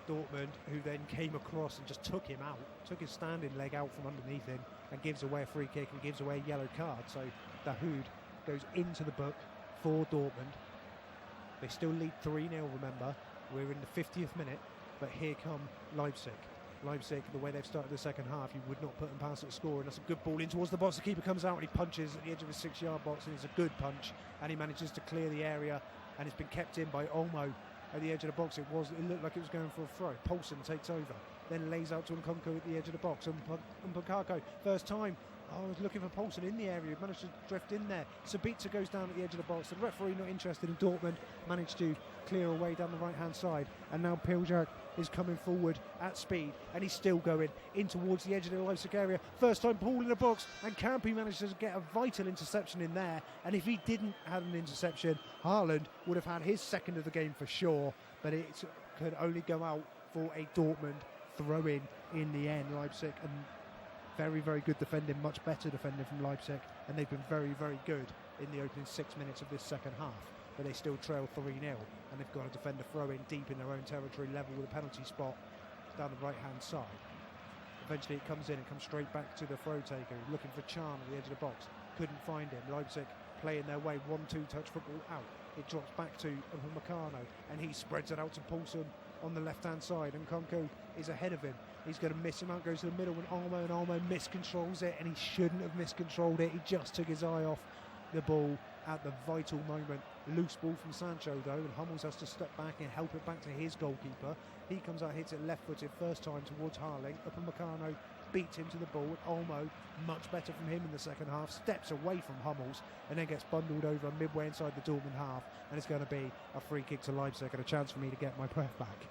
Dortmund, who then came across and just took him out, took his standing leg out from underneath him and gives away a free kick and gives away a yellow card. So Dahoud goes into the book for Dortmund. They still lead 3-0, remember. We're in the 50th minute, but here come Leipzig. Leipzig, the way they've started the second half, you would not put them past at scoring. That's a good ball in towards the box. The keeper comes out and he punches at the edge of his 6-yard box, and it's a good punch, and he manages to clear the area, and it's been kept in by Olmo at the edge of the box. It looked like it was going for a throw. Paulsen takes over, then lays out to Nkunku at the edge of the box. And Mpakako, first time. I was looking for Paulsen in the area, managed to drift in there. Sabitzer goes down at the edge of the box. The referee not interested in Dortmund, managed to clear away down the right hand side, and now Piljak is coming forward at speed, and he's still going in towards the edge of the Leipzig area. First time ball in the box, and Campi manages to get a vital interception in there, and if he didn't have an interception, Haaland would have had his second of the game for sure, but it could only go out for a Dortmund throw-in the end. Leipzig, and very, very good defending, much better defending from Leipzig, and they've been very, very good in the opening 6 minutes of this second half, but they still trail 3-0, and they've got to defend a throw-in deep in their own territory, level with a penalty spot down the right-hand side. Eventually it comes in and comes straight back to the throw taker, looking for Chan at the edge of the box, couldn't find him. Leipzig playing their way, 1-2 touch football out. It drops back to Upamecano, and he spreads it out to Paulsen on the left-hand side, and Nkunku is ahead of him. He's going to miss him out, goes to the middle, and Olmo miscontrols it, and he shouldn't have miscontrolled it. He just took his eye off the ball at the vital moment. Loose ball from Sancho though, and Hummels has to step back and help it back to his goalkeeper. He comes out, hits it left-footed first time towards Haaland. Upamecano beats him to the ball, and Olmo, much better from him in the second half, steps away from Hummels and then gets bundled over midway inside the Dortmund half, and it's going to be a free kick to Leipzig and a chance for me to get my breath back.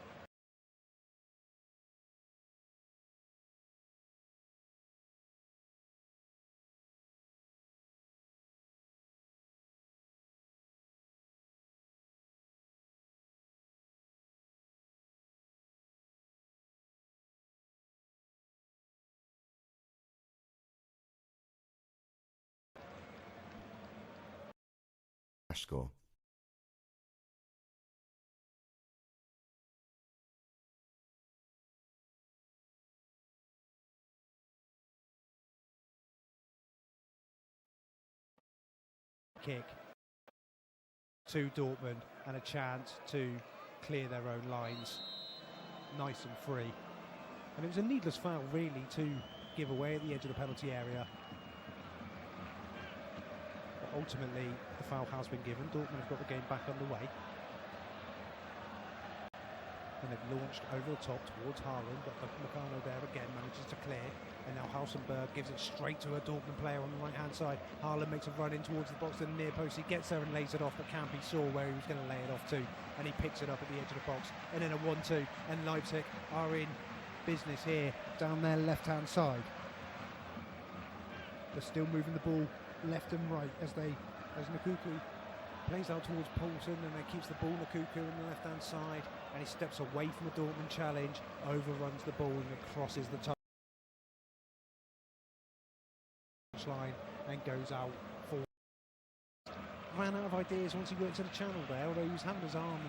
Score. Kick to Dortmund and a chance to clear their own lines nice and free, and it was a needless foul really to give away at the edge of the penalty area. Ultimately, the foul has been given. Dortmund have got the game back underway. And they've launched over the top towards Haaland, but Upamecano there again manages to clear. And now Hausenberg gives it straight to a Dortmund player on the right-hand side. Haaland makes a run in towards the box to the near post. He gets there and lays it off, but Campi saw where he was going to lay it off to. And he picks it up at the edge of the box. And then a 1-2. And Leipzig are in business here, down their left-hand side. They're still moving the ball left and right as Nkunku plays out towards Paulsen, and then keeps the ball Nkunku on the left hand side, and he steps away from a Dortmund challenge, overruns the ball, and it crosses the touchline and goes out for. Ran out of ideas once he got into the channel there, although he was having his arm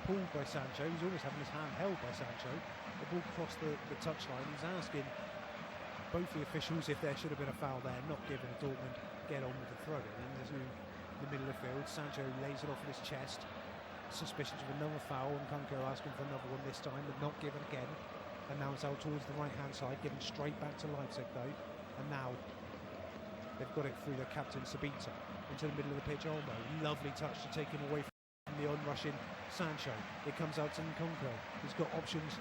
pulled by Sancho. He's always having his hand held by Sancho. The ball crossed the touchline. He's asking both the officials if there should have been a foul there, not giving a Dortmund get on with the throw-in. And there's in the middle of the field, Sancho lays it off with his chest. Suspicions of another foul, and Nkunku asking for another one this time, but not given again. And now it's out towards the right-hand side, given straight back to Leipzig though. And now they've got it through their captain Sabitzer into the middle of the pitch. Olmo, lovely touch to take him away from the on-rushing Sancho. It comes out to Nkunku. He's got options.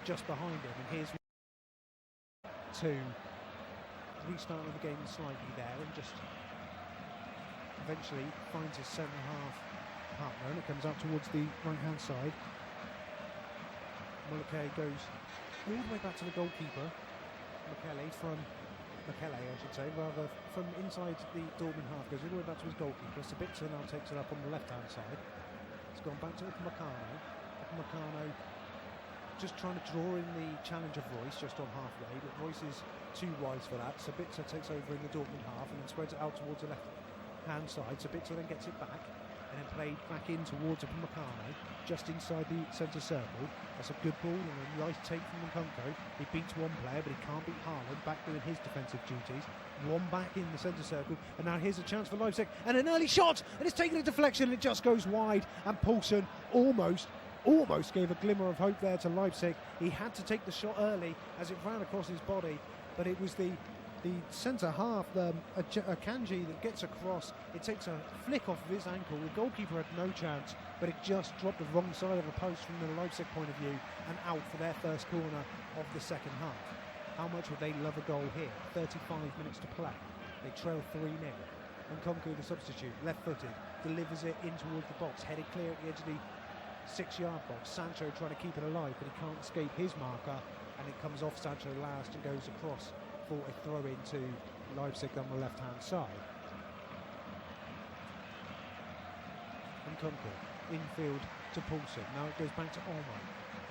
Just behind him, and here's to restart the game slightly there, and just eventually finds his centre half partner, and it comes out towards the right-hand side. Mulcahy goes all the way back to the goalkeeper. Mulcahy from inside the Dortmund half, goes all the way back to his goalkeeper. Sabitzer now takes it up on the left-hand side. It's gone back to Upamecano. Upamecano just trying to draw in the challenge of Royce just on halfway, but Royce is too wise for that. Sabitzer takes over in the Dortmund half and then spreads it out towards the left-hand side. Sabitzer then gets it back and then played back in towards Upamecano, just inside the centre circle. That's a good ball and a nice take from Nkunku. He beats one player, but he can't beat Haaland, back doing his defensive duties. One back in the centre circle, and now here's a chance for Leipzig, and an early shot, and it's taken a deflection, and it just goes wide, and Poulsen almost gave a glimmer of hope there to Leipzig. He had to take the shot early as it ran across his body, but it was the centre half, Akanji, that gets across. It takes a flick off of his ankle. The goalkeeper had no chance, but it just dropped the wrong side of the post from the Leipzig point of view and out for their first corner of the second half. How much would they love a goal here? 35 minutes to play. They trail 3-0. Nkunku, the substitute, left-footed, delivers it in towards the box, headed clear at the edge of the 6-yard box. Sancho trying to keep it alive, but he can't escape his marker, and it comes off Sancho last and goes across for a throw into Leipzig on the left-hand side. Nkunku, infield to Poulsen. Now it goes back to Olmo.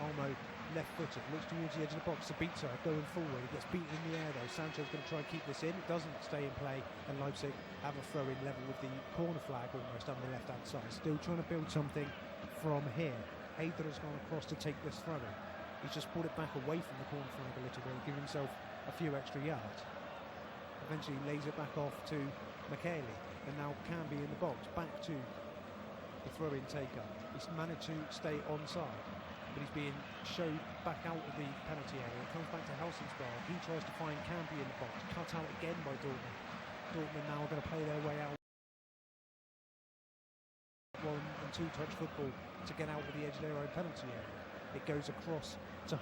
Olmo, left-footed, looks towards the edge of the box. Sabitzer going forward. He gets beaten in the air though. Sancho's going to try and keep this in. It doesn't stay in play, and Leipzig have a throw-in level with the corner flag almost on the left-hand side. Still trying to build something from here. Hader has gone across to take this throw-in. He's just brought it back away from the corner flag a little bit, giving himself a few extra yards. Eventually lays it back off to Mulcahy, and now can be in the box. Back to the throw-in taker. He's managed to stay onside, but he's being showed back out of the penalty area. It comes back to Helsingborg. He tries to find Campy in the box. Cut out again by Dortmund. Dortmund now are going to play their way out. 1 and 2 touch football to get out of the edge of their own penalty area. It goes across to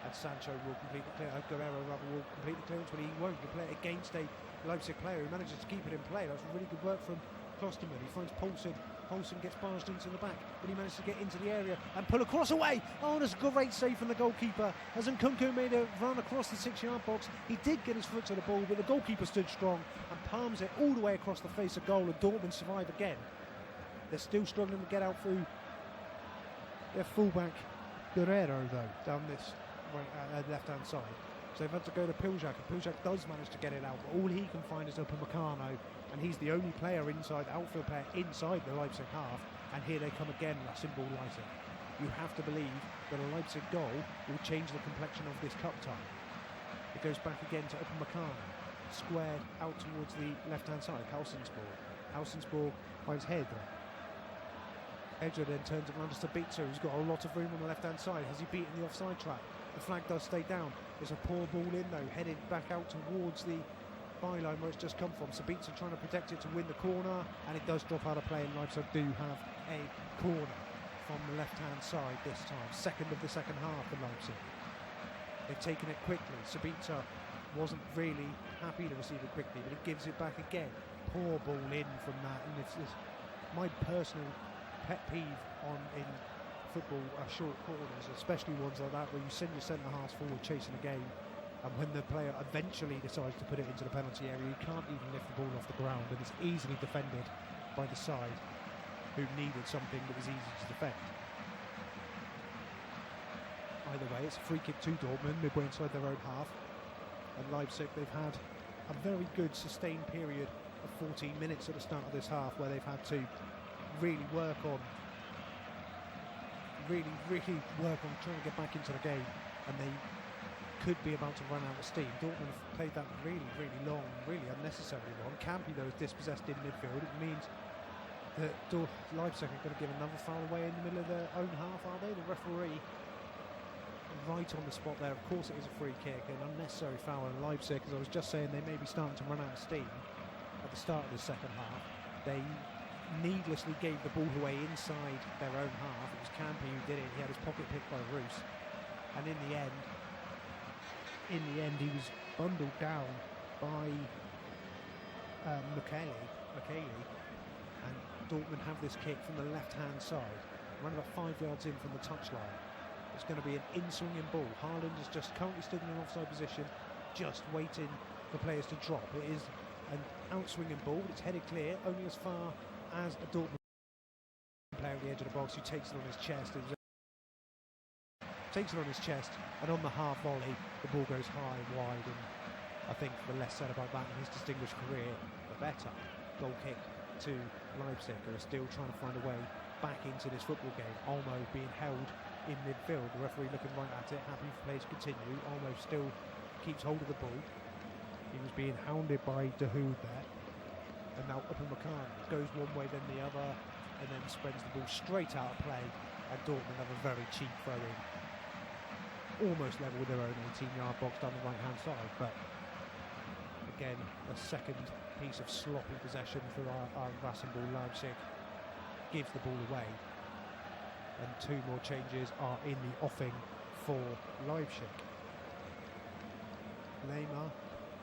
and Sancho will complete the clear. Guerrero rather will complete the clearance, but he won't. He'll play it against a Leipzig player who manages to keep it in play. That's really good work from Klosterman. He finds Poulsen. Poulsen gets barged into the back, but he managed to get into the area and pull across away. Oh, and it's a great save from the goalkeeper as Nkunku made a run across the 6-yard box. He did get his foot to the ball, but the goalkeeper stood strong and palms it all the way across the face of goal, and Dortmund survive again. They're still struggling to get out through their fullback Guerrero though down this left-hand side. So they've had to go to Piljak, and Piljak does manage to get it out, but all he can find is Upamecano, and he's the only player inside, outfield player inside the Leipzig half, and here they come again, Racing Ball Leipzig. You have to believe that a Leipzig goal will change the complexion of this cup tie. It goes back again to Upamecano, squared out towards the left-hand side, Helsingborg finds Hader. Hader then turns it around to Sabitzer, who's got a lot of room on the left-hand side. Has he beaten the offside trap? The flag does stay down. There's a poor ball in though, headed back out towards the byline where it's just come from. Sabitzer trying to protect it to win the corner, and it does drop out of play, and Leipzig do have a corner from the left-hand side this time. Second of the second half for Leipzig. They've taken it quickly. Sabitzer wasn't really happy to receive it quickly, but he gives it back again. Poor ball in from that, and it's my personal pet peeve in football are short corners, especially ones like that where you send your centre-halves forward chasing a game, and when the player eventually decides to put it into the penalty area, you can't even lift the ball off the ground, and it's easily defended by the side who needed something that was easy to defend. Either way, it's a free kick to Dortmund midway inside their own half, and Leipzig, they've had a very good sustained period of 14 minutes at the start of this half where they've had to really work on trying to get back into the game, and they could be about to run out of steam. Dortmund have played that really long, really unnecessarily long. Campy though is dispossessed in midfield. It means that Leipzig are going to give another foul away in the middle of their own half, are they? The referee right on the spot there. Of course it is a free kick, an unnecessary foul in Leipzig, as I was just saying, they may be starting to run out of steam at the start of the second half. They needlessly gave the ball away inside their own half. It was Campy who did it. He had his pocket picked by Roos, and in the end he was bundled down by Mulcahy and Dortmund have this kick from the left-hand side, around about 5 yards in from the touchline. It's going to be an in-swinging ball. Haaland has just currently stood in an offside position, just waiting for players to drop. It is an out-swinging ball, it's headed clear, only as far as a Dortmund player at the edge of the box who takes it on his chest. And on the half volley, the ball goes high and wide, and I think the less said about that in his distinguished career, the better. Goal kick to Leipzig, who are still trying to find a way back into this football game. Olmo being held in midfield, the referee looking right at it, happy for play to continue. Olmo still keeps hold of the ball. He was being hounded by De Hood there, and now Upamecano goes one way then the other, and then spreads the ball straight out of play, and Dortmund have a very cheap throw in, almost level with their own 18-yard box down the right-hand side. But again, a second piece of sloppy possession for our Rasenball. Leipzig gives the ball away, and 2 more changes are in the offing for Leipzig. Lemar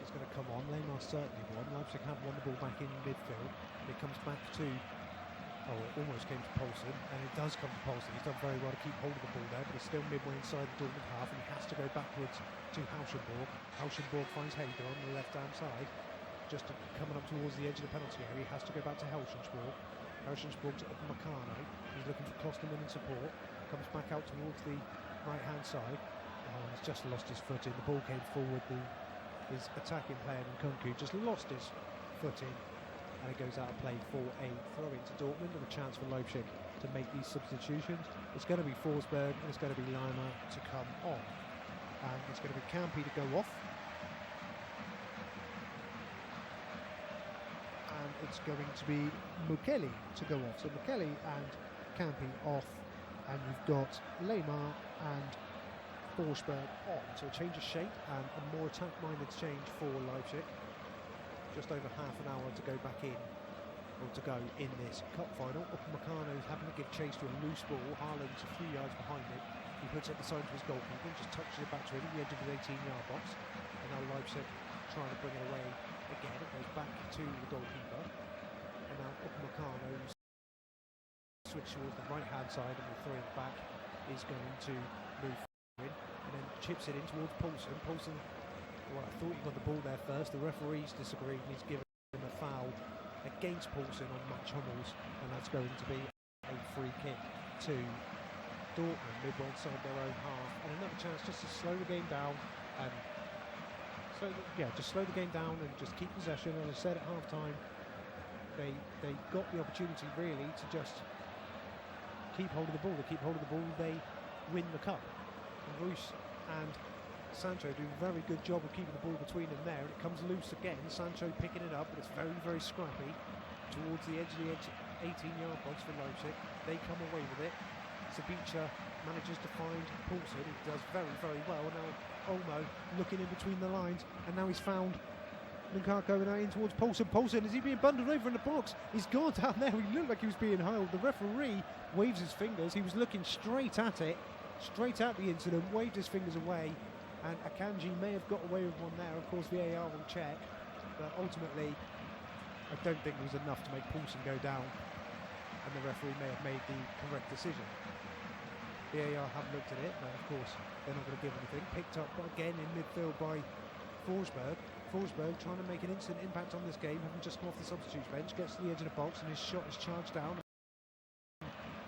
is going to come on. Lemar certainly won. Leipzig have won the ball back in midfield. It comes back to, it almost came to Poulsen, and it does come to Poulsen. He's done very well to keep hold of the ball there, but it's still midway inside the Dortmund half, and he has to go backwards to Hauschenborg. Hauschenborg finds Hager on the left-hand side, just coming up towards the edge of the penalty area. He has to go back to Hauschenborg. Hauschenborg to Upamecano. He's looking for Klostermann in support. Comes back out towards the right-hand side. He's just lost his footing. The ball came forward. His attacking player, Nkunku, just lost his footing, and it goes out of play for a throw into Dortmund, and a chance for Leipzig to make these substitutions. It's going to be Forsberg and it's going to be Lemar to come on, and it's going to be Campy to go off, and it's going to be Mukiele to go off. So Mukiele and Campy off, and you've got Lemar and Forsberg on. So a change of shape and a more attack-minded change for Leipzig. Just over half an hour to go back in, or to go in this cup final. Upamecano is having to give chase to a loose ball. Haaland's a few yards behind him. He puts up the sign to his goalkeeper and just touches it back to him at the edge of his 18-yard box. And now Leipzig trying to bring it away again. It goes back to the goalkeeper. And now Upamecano switch towards the right-hand side, and the 3 at the back is going to move in, and then chips it in towards Poulsen. Poulsen, well, I thought he got the ball there first. The referee's disagreed, and he's given him a foul against Poulsen on Mats Hummels, and that's going to be a free kick to Dortmund midway inside their own half, and another chance just to slow the game down, and just slow the game down and just keep possession. As I said at half time, they got the opportunity really to just keep hold of the ball. They keep hold of the ball, they win the cup. Roos and Sancho do a very good job of keeping the ball between them there, and it comes loose again. Sancho picking it up, but it's very, very scrappy towards the edge 18-yard box for Leipzig. They come away with it. Sabitzer manages to find Poulsen. He does very, very well. And now Olmo looking in between the lines, and now he's found Nkunku now in towards Poulsen. Poulsen, is he being bundled over in the box? He's gone down there. He looked like he was being held. The referee waves his fingers. He was looking straight at it, straight at the incident, waved his fingers away, and Akanji may have got away with one there. Of course, VAR will check, but ultimately I don't think it was enough to make Poulsen go down, and the referee may have made the correct decision. VAR have looked at it, but of course they're not going to give anything. Picked up again in midfield by Forsberg. Forsberg trying to make an instant impact on this game, having just come off the substitutes bench, gets to the edge of the box, and his shot is charged down.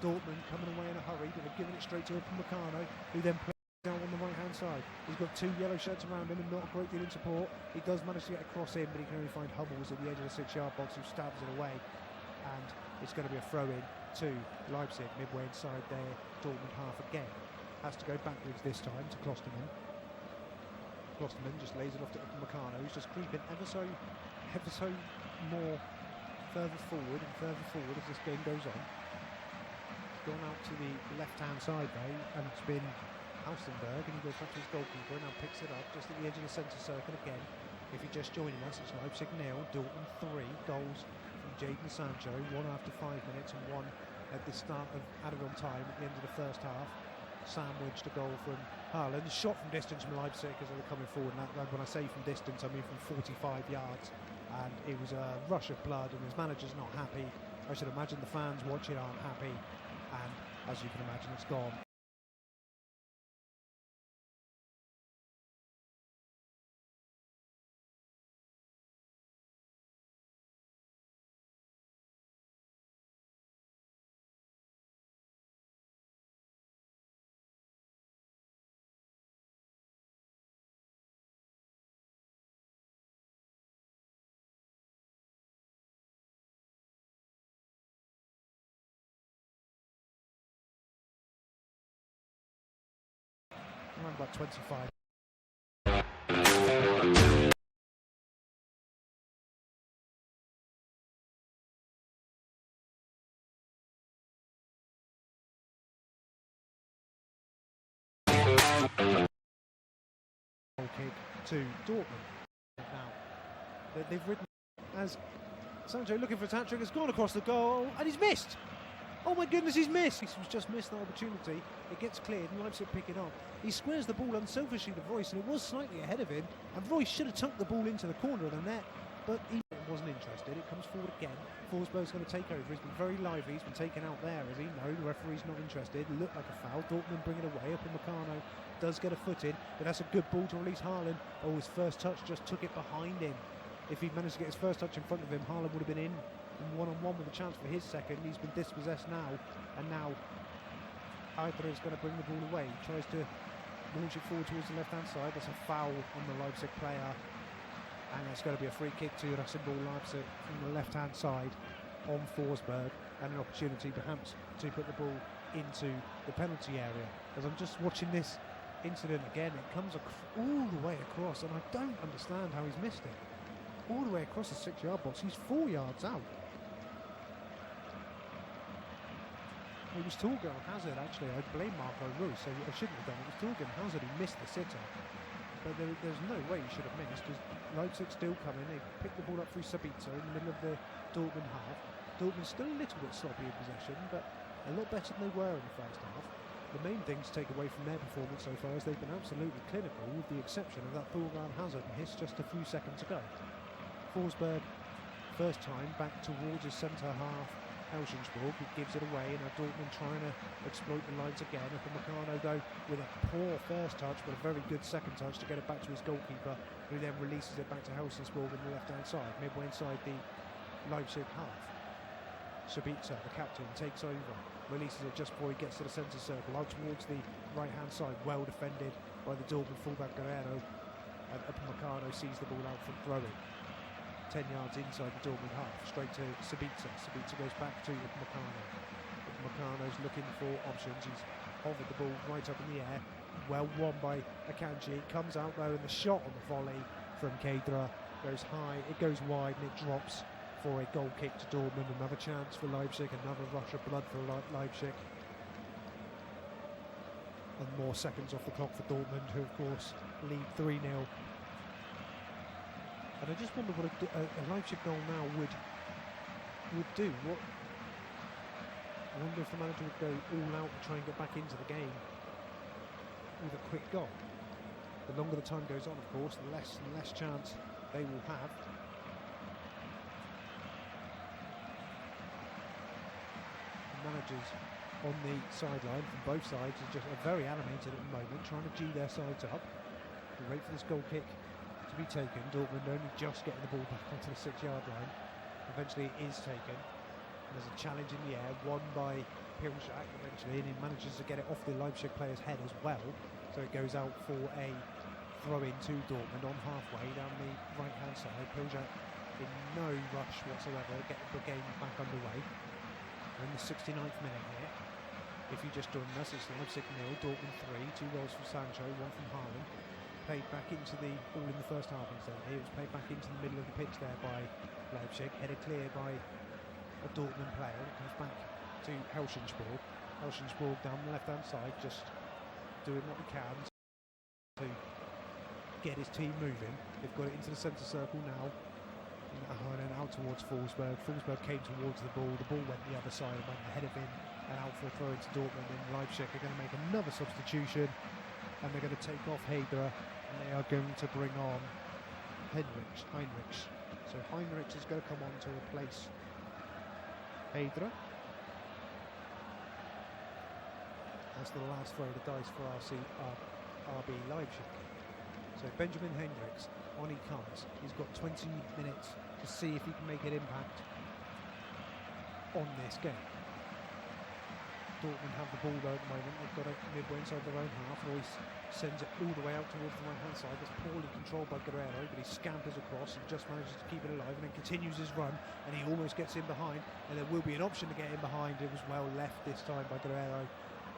Dortmund coming away in a hurry, but they've given it straight to Upamecano, who then plays down on the right-hand side. He's got 2 yellow shirts around him and not a great deal in support. He does manage to get a cross in, but he can only find Hummels at the edge of the 6-yard box, who stabs it away. And it's going to be a throw-in to Leipzig, midway inside their Dortmund half again. Has to go backwards this time to Klostermann. Klostermann just lays it off to Upamecano, who's just creeping ever so more further forward as this game goes on. Gone out to the left-hand side though, and it's been Hauschenborg, and he goes back to his goalkeeper and now picks it up just at the edge of the centre circle again. If you're just joining us, it's Leipzig 0, Dortmund 3. Goals from Jadon Sancho, 1 after 5 minutes and 1 at the start of added on time at the end of the first half. Sandwiched a goal from Haaland, shot from distance from Leipzig as they were coming forward, and that, when I say from distance I mean from 45 yards, and it was a rush of blood, and his manager's not happy, I should imagine the fans watching aren't happy, and as you can imagine, it's gone. Around about 25. Goal kick to Dortmund. Now they've ridden as Sancho looking for a hat trick, has gone across the goal and he's missed. Oh my goodness, he's missed. He's just missed that opportunity. It gets cleared and Leipzig pick it up. He squares the ball unselfishly to Royce, and it was slightly ahead of him, and Royce should have tucked the ball into the corner of the net, but he wasn't interested. It comes forward again. Forsberg's going to take over. He's been very lively. He's been taken out there, has he? No, the referee's not interested. It looked like a foul. Dortmund bring it away. Up in Meccano does get a foot in, but that's a good ball to release Haaland. Oh, his first touch just took it behind him. If he'd managed to get his first touch in front of him, Haaland would have been in one-on-one with a chance for his second. He's been dispossessed now, and now Eidler is going to bring the ball away. He tries to launch it forward towards the left-hand side. That's a foul on the Leipzig player, and it's going to be a free kick to Racing Ball Leipzig from the left-hand side on Forsberg, and an opportunity perhaps to put the ball into the penalty area. As I'm just watching this incident again, it comes all the way across, and I don't understand how he's missed it. All the way across the 6-yard box. He's 4 yards out. It was Torgan Hazard, actually. I blame Marco Reus, so I shouldn't have done it. It was Torgan Hazard who missed the sitter. But there's no way he should have missed, because Leipzig still coming. They pick the ball up through Sabitzer in the middle of the Dortmund half. Dortmund's still a little bit sloppy in possession, but a lot better than they were in the first half. The main thing to take away from their performance so far is they've been absolutely clinical, with the exception of that Torgan Hazard miss just a few seconds ago. Forsberg, first time back towards his centre half, Helsingborg, who gives it away, and Dortmund trying to exploit the lines again. Up in Meccano though, with a poor first touch, but a very good second touch to get it back to his goalkeeper, who then releases it back to Helsingborg on the left-hand side, midway inside the Leipzig half. Sabitzer, the captain, takes over, releases it just before he gets to the centre circle, out towards the right-hand side, well defended by the Dortmund fullback Guerrero, and up in Meccano sees the ball out for throwing. 10 yards inside the Dortmund half, straight to Sabitzer. Sabitzer goes back to Meccano. Meccano's looking for options. He's hovered the ball right up in the air. Well won by Akanji. It comes out though, and the shot on the volley from Kedra goes high. It goes wide and it drops for a goal kick to Dortmund. Another chance for Leipzig. Another rush of blood for Leipzig. And more seconds off the clock for Dortmund, who of course lead 3-0. And I just wonder what a Leipzig goal now would do. I wonder if the manager would go all out and try and get back into the game with a quick goal. The longer the time goes on, of course, the less and less chance they will have. The managers on the sideline from both sides are very animated at the moment, trying to G their sides up. We wait for this goal kick to be taken. Dortmund only just getting the ball back onto the 6-yard line. Eventually it is taken. And there's a challenge in the air, won by Pilzak eventually, and he manages to get it off the Leipzig player's head as well. So it goes out for a throw-in to Dortmund on halfway down the right-hand side. Pilzak in no rush whatsoever, get the game back underway. We're in the 69th minute here. If you just joined us, it's Leipzig 0, Dortmund 3, 2 goals from Sancho, 1 from Haaland. Played back into the ball in the first half instead. It was played back into the middle of the pitch there by Leipzig, headed clear by a Dortmund player. It comes back to Helsingborg. Helsingborg down the left-hand side, just doing what he can to get his team moving. They've got it into the centre circle now. And then out towards Forsberg. Forsberg came towards the ball went the other side and went ahead of him and out for a throw into Dortmund. And Leipzig are going to make another substitution, and they're going to take off Hedra, and they are going to bring on Heinrichs. So Heinrichs is going to come on to replace Heidra. That's the last throw of the dice for RB Leipzig. So Benjamin Hendricks, on he comes. He's got 20 minutes to see if he can make an impact on this game. Dortmund have the ball though at the moment. They've got it midway inside their own half. Royce sends it all the way out towards the right hand side. That's poorly controlled by Guerrero, but he scampers across and just manages to keep it alive and then continues his run, and he almost gets in behind, and there will be an option to get in behind. It was well left this time by Guerrero,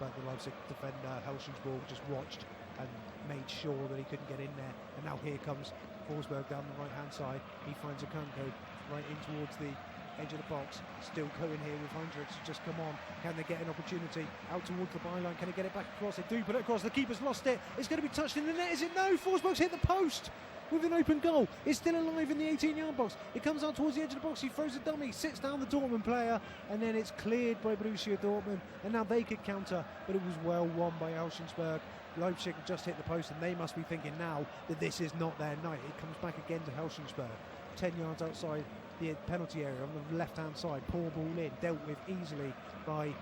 but the Leipzig defender Helsingborg just watched and made sure that he couldn't get in there. And now here comes Forsberg down the right hand side. He finds a Kunko right in towards the edge of the box. Still Cohen here with Hendricks to just come on. Can they get an opportunity out towards the byline? Can they get it back across? They do put it across. The keeper's lost it. It's going to be touched in the net. Is it? No. Forsberg's hit the post with an open goal. It's still alive in the 18-yard box. It comes out towards the edge of the box. He throws a dummy, sits down the Dortmund player, and then it's cleared by Borussia Dortmund. And now they could counter, but it was well won by Helsingborg. Leipzig just hit the post, and they must be thinking now that this is not their night. It comes back again to Helsingborg, 10 yards outside the penalty area on the left-hand side. Poor ball in, dealt with easily by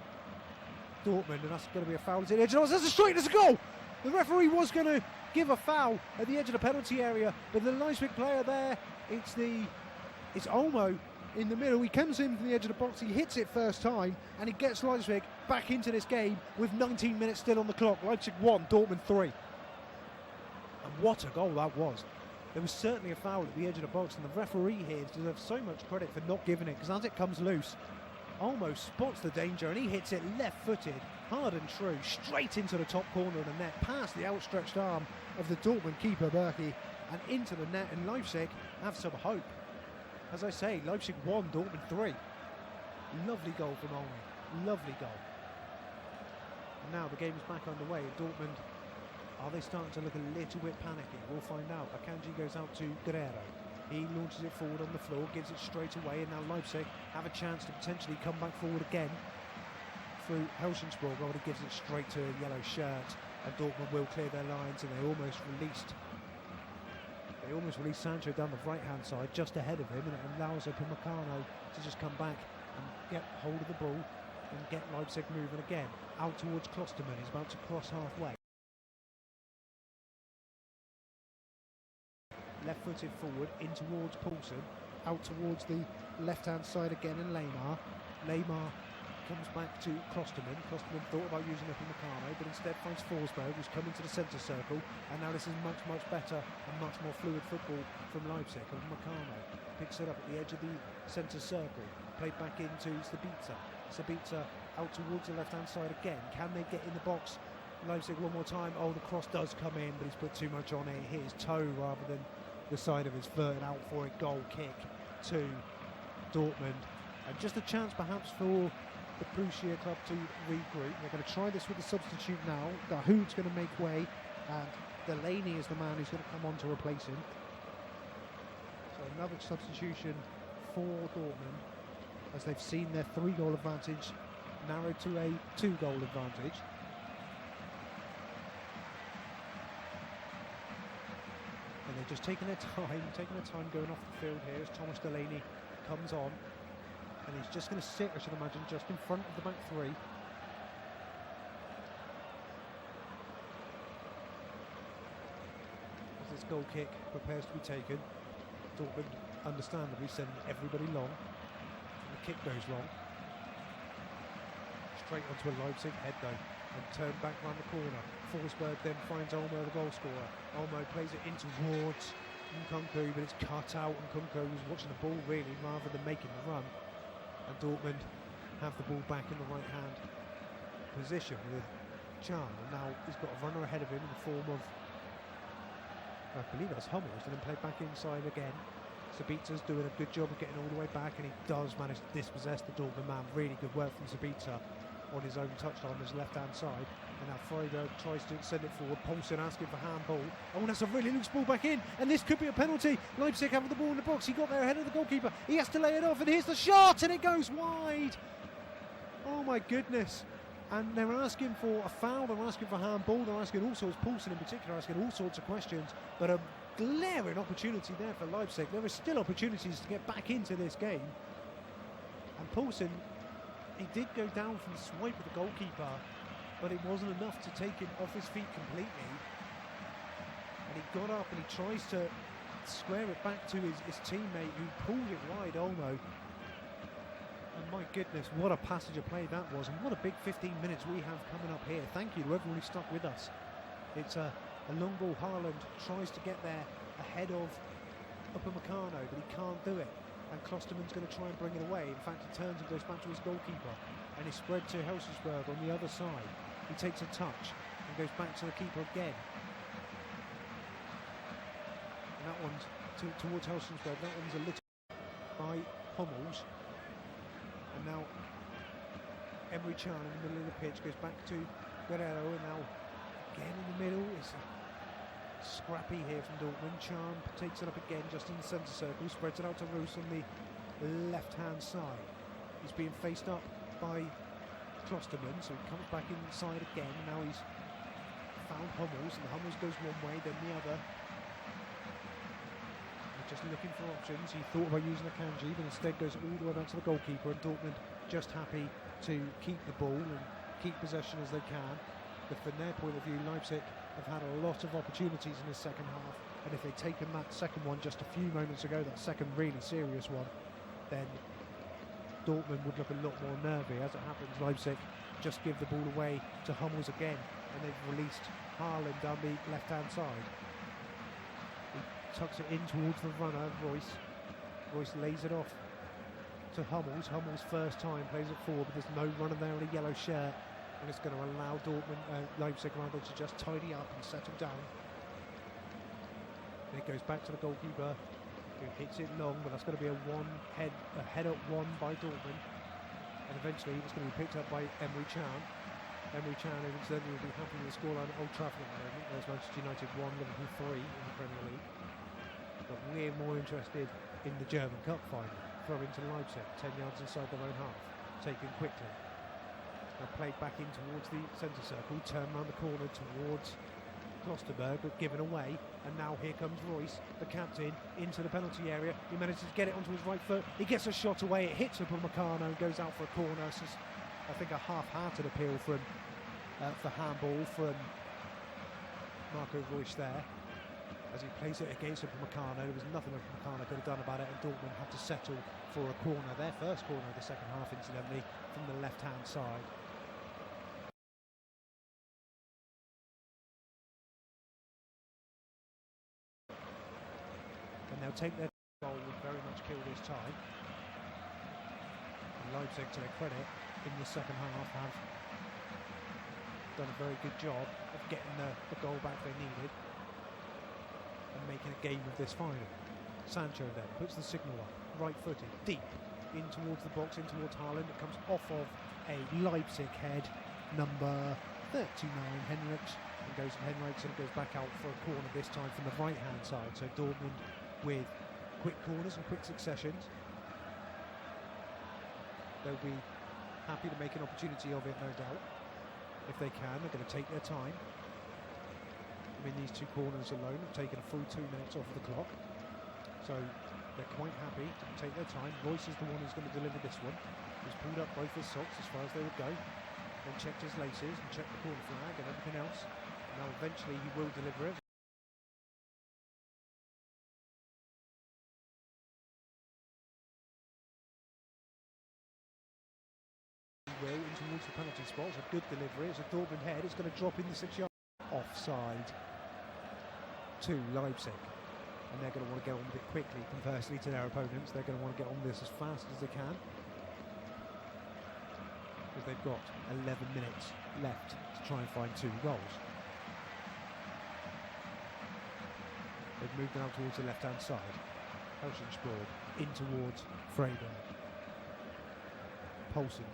Dortmund, and that's going to be a foul. It's at the edge. That's a straight. There's a goal. The referee was going to give a foul at the edge of the penalty area, but the Leipzig player there, it's Olmo in the middle. He comes in from the edge of the box, he hits it first time, and he gets Leipzig back into this game with 19 minutes still on the clock. Leipzig 1, Dortmund 3. And what a goal that was. There was certainly a foul at the edge of the box, and the referee here deserves so much credit for not giving it, because as it comes loose, Olmo spots the danger and he hits it left-footed, hard and true, straight into the top corner of the net, past the outstretched arm of the Dortmund keeper Berkey, and into the net, and Leipzig have some hope. As I say, Leipzig 1, Dortmund 3. Lovely goal from Olmo, lovely goal. And now the game is back underway. Dortmund, are they starting to look a little bit panicky? We'll find out. Akanji goes out to Guerrero. He launches it forward on the floor, gives it straight away, and now Leipzig have a chance to potentially come back forward again through Helsingborg. Oh, he gives it straight to a yellow shirt, and Dortmund will clear their lines, and they almost released Sancho down the right-hand side, just ahead of him, and it allows Upamecano to just come back and get hold of the ball and get Leipzig moving again. Out towards Klosterman, he's about to cross halfway. Left-footed forward, in towards Poulsen, out towards the left-hand side again, and Lamar comes back to Klosterman. Klosterman thought about using Upamecano, but instead finds Forsberg, who's come into the centre circle, and now this is much, much better and much more fluid football from Leipzig. Upamecano picks it up at the edge of the centre circle, played back into Sabitzer out towards the left-hand side again. Can they get in the box? Leipzig one more time. Oh, the cross does come in, but he's put too much on it. It hit his toe rather than the side of his foot, and out for a goal kick to Dortmund. And just a chance perhaps for the Borussia club to regroup. They're going to try this with the substitute now. Dahoud's going to make way, and Delaney is the man who's going to come on to replace him. So another substitution for Dortmund, as they've seen their 3-goal advantage narrowed to a 2-goal advantage. And they're just taking their time going off the field here as Thomas Delaney comes on. And he's just going to sit, I should imagine, just in front of the back three. As this goal kick prepares to be taken, Dortmund understandably send everybody long. And the kick goes long. Straight onto a Leipzig head though, and turned back round the corner. Forsberg then finds Olmo, the goal scorer. Olmo plays it in towards Nkunku, but it's cut out, and Nkunku was watching the ball really rather than making the run. And Dortmund have the ball back in the right hand position with Can, and now he's got a runner ahead of him in the form of, I believe that's Hummels, and then played back inside again. Sabitzer's doing a good job of getting all the way back, and he does manage to dispossess the Dortmund man. Really good work from Sabitzer on his own touchline on his left-hand side. And now Freiberg tries to send it forward. Poulsen asking for handball. Oh, and that's a really loose ball back in, and this could be a penalty. Leipzig having the ball in the box. He got there ahead of the goalkeeper. He has to lay it off, and here's the shot, and it goes wide. Oh my goodness. And they're asking for a foul, they're asking for handball, they're asking all sorts, Poulsen in particular asking all sorts of questions, but a glaring opportunity there for Leipzig. There are still opportunities to get back into this game, and Poulsen He did go down from the swipe of the goalkeeper, but it wasn't enough to take him off his feet completely. And he got up and he tries to square it back to his teammate, who pulled it wide, Olmo. And my goodness, what a passage of play that was, and what a big 15 minutes we have coming up here. Thank you to everyone who stuck with us. It's a long ball. Haaland tries to get there ahead of Upamecano, but he can't do it. And Klosterman's going to try and bring it away. In fact, he turns and goes back to his goalkeeper, and he's spread to Helsingborg on the other side. He takes a touch and goes back to the keeper again. And that one's towards Helsingborg. That one's a little by Hummels. And now Emre Can in the middle of the pitch goes back to Guerrero, and now again in the middle. It's scrappy here from Dortmund. Can takes it up again just in the centre circle, spreads it out to Roos on the left hand side. He's being faced up by Klosterman, so he comes back inside again, and now he's found Hummels, and Hummels goes one way, then the other. They're just looking for options. He thought about using a kanji, but instead goes all the way down to the goalkeeper, and Dortmund just happy to keep the ball and keep possession as they can. But from their point of view, Leipzig have had a lot of opportunities in the second half, and if they'd taken that second one just a few moments ago, that second really serious one, then Dortmund would look a lot more nervy. As it happens, Leipzig just give the ball away to Hummels again, and they've released Haaland down the left-hand side. He tucks it in towards the runner, Royce. Royce lays it off to Hummels. Hummels first time plays it forward, but there's no runner there in a yellow shirt, and it's going to allow Leipzig rather to just tidy up and settle down. And it goes back to the goalkeeper, who hits it long, but that's going to be a head-up one by Dortmund, and eventually it's going to be picked up by Emre Can. Emre Can incidentally will be happy with the scoreline at Old Trafford at the moment. There's Manchester United 1, Liverpool 3 in the Premier League. But we're more interested in the German Cup final. Throw into Leipzig, 10 yards inside their own half, taken quickly. Now played back in towards the centre circle, turn round the corner towards Klosterberg, but given away, and now here comes Royce, the captain, into the penalty area. He manages to get it onto his right foot, he gets a shot away, it hits Upamecano and goes out for a corner. So I think a half-hearted appeal for handball from Marco Royce there, as he plays it against Upamecano. There was nothing Upamecano could have done about it, and Dortmund had to settle for a corner, their first corner of the second half incidentally, from the left-hand side. They'll take their goal, would very much kill this tie. And Leipzig, to their credit, in the second half have done a very good job of getting the goal back they needed and making a game of this final. Sancho then puts the signal up, right-footed, deep, in towards the box, in towards Haaland. It comes off of a Leipzig head, number 39, Henrichs, and goes to Henrichs, and goes back out for a corner, this time from the right-hand side. So Dortmund with quick corners and quick successions. They'll be happy to make an opportunity of it, no doubt. If they can, they're going to take their time. I mean, these two corners alone have taken a full 2 minutes off of the clock, so they're quite happy to take their time. Royce is the one who's going to deliver this one. He's pulled up both his socks as far as they would go, then checked his laces and checked the corner flag and everything else. Now eventually he will deliver it. In towards the penalty spot. It's a good delivery. It's a Dortmund head. It's going to drop in the 6 yard offside to Leipzig, and they're going to want to get on with it quickly. Conversely to their opponents, they're going to want to get on with this as fast as they can, because they've got 11 minutes left to try and find 2 goals. They've moved out towards the left-hand side. Helsingborg in towards Freiburg. Poulsen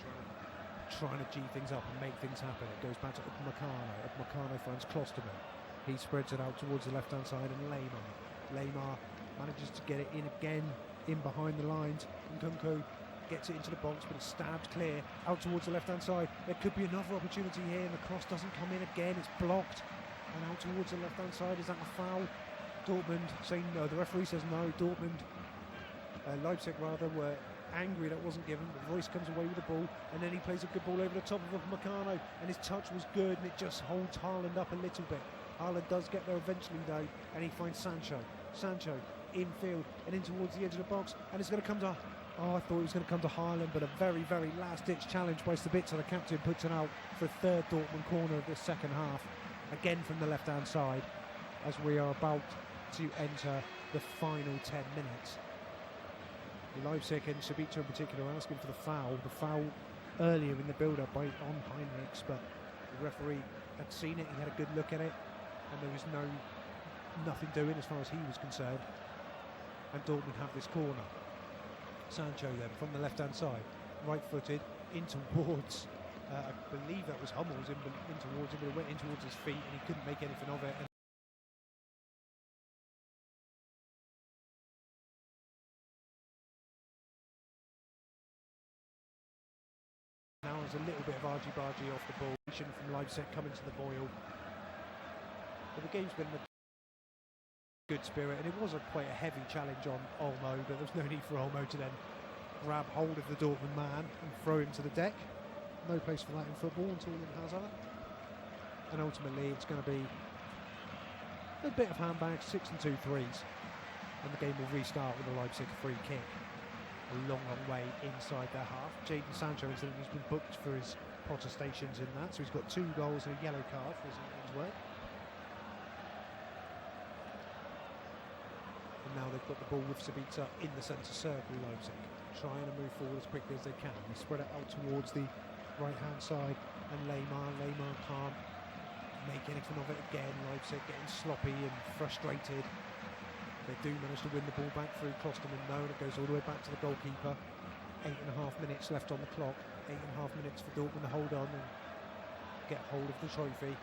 trying to G things up and make things happen. It goes back to Upamecano. Upamecano finds Klosterman. He spreads it out towards the left-hand side, and Lamar manages to get it in again, in behind the lines. Nkunku gets it into the box, but it's stabbed clear out towards the left-hand side. There could be another opportunity here, and the cross doesn't come in again. It's blocked, and out towards the left-hand side. Is that a foul? Dortmund saying no. The referee says no. Leipzig rather, were angry that wasn't given, but Royce comes away with the ball, and then he plays a good ball over the top of Upamecano, and his touch was good, and it just holds Haaland up a little bit. Haaland does get there eventually though, and he finds Sancho infield and in towards the edge of the box, and it's going to come to, I thought it was going to come to Haaland, but a very, very last-ditch challenge by Sabitzer, the captain, puts it out for a third Dortmund corner of this second half, again from the left-hand side, as we are about to enter the final 10 minutes. Leipzig and Sabitzer in particular are asking for the foul earlier in the build-up on Heinrichs, but the referee had seen it, he had a good look at it, and there was nothing doing as far as he was concerned, and Dortmund have this corner. Sancho then from the left-hand side, right-footed in towards, I believe that was Hummels in towards him, but it went in towards his feet and he couldn't make anything of it. Now there's a little bit of argy-bargy off the ball from Leipzig coming to the boil. But the game's been in a good spirit, and it was quite a heavy challenge on Olmo, but there was no need for Olmo to then grab hold of the Dortmund man and throw him to the deck. No place for that in football until in Hazard. And ultimately it's going to be a bit of handbag, 6 and 2 threes, and the game will restart with a Leipzig free kick. A long way inside their half. Jadon Sancho incidentally has been booked for his protestations in that, so he's got 2 goals and a yellow card for his work. And now they've got the ball with Sabitzer in the centre circle, Leipzig, trying to move forward as quickly as they can. They spread it out towards the right-hand side, and Leymar can't make anything of it again. Leipzig getting sloppy and frustrated. They do manage to win the ball back through Klosterman though, and it goes all the way back to the goalkeeper. 8.5 minutes left on the clock. 8.5 minutes for Dortmund to hold on and get hold of the trophy.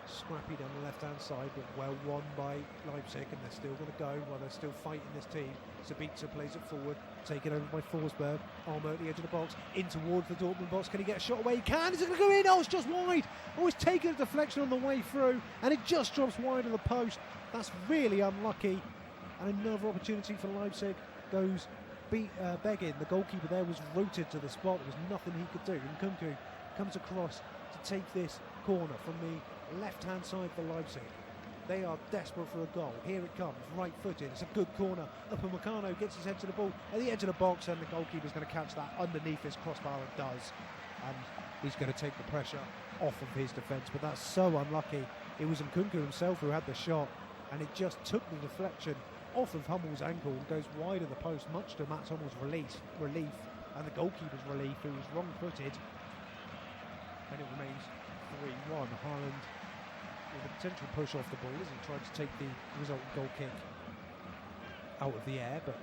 Scrappy down the left-hand side, but well won by Leipzig, and they're still going to go while they're still fighting this team. Sabitzer plays it forward, taken over by Forsberg. Olmo at the edge of the box, in towards the Dortmund box. Can he get a shot away? He can! Is it going to go in? Oh, it's just wide! Oh, it's taken a deflection on the way through, and it just drops wide of the post. That's really unlucky. And another opportunity for Leipzig goes begging. The goalkeeper there was rooted to the spot. There was nothing he could do. And Nkunku comes across to take this corner from the left-hand side for Leipzig. They are desperate for a goal. Here it comes, right-footed. It's a good corner. Upamecano gets his head to the ball at the edge of the box, and the goalkeeper's going to catch that underneath his crossbar and does. And he's going to take the pressure off of his defence. But that's so unlucky. It was Nkunku himself who had the shot, and it just took the deflection off of Hummel's ankle and goes wide of the post, much to Mats Hummel's relief, and the goalkeeper's relief, who was wrong-footed. And it remains 3-1. Haaland with a potential push off the ball as he tried to take the resultant goal kick out of the air, but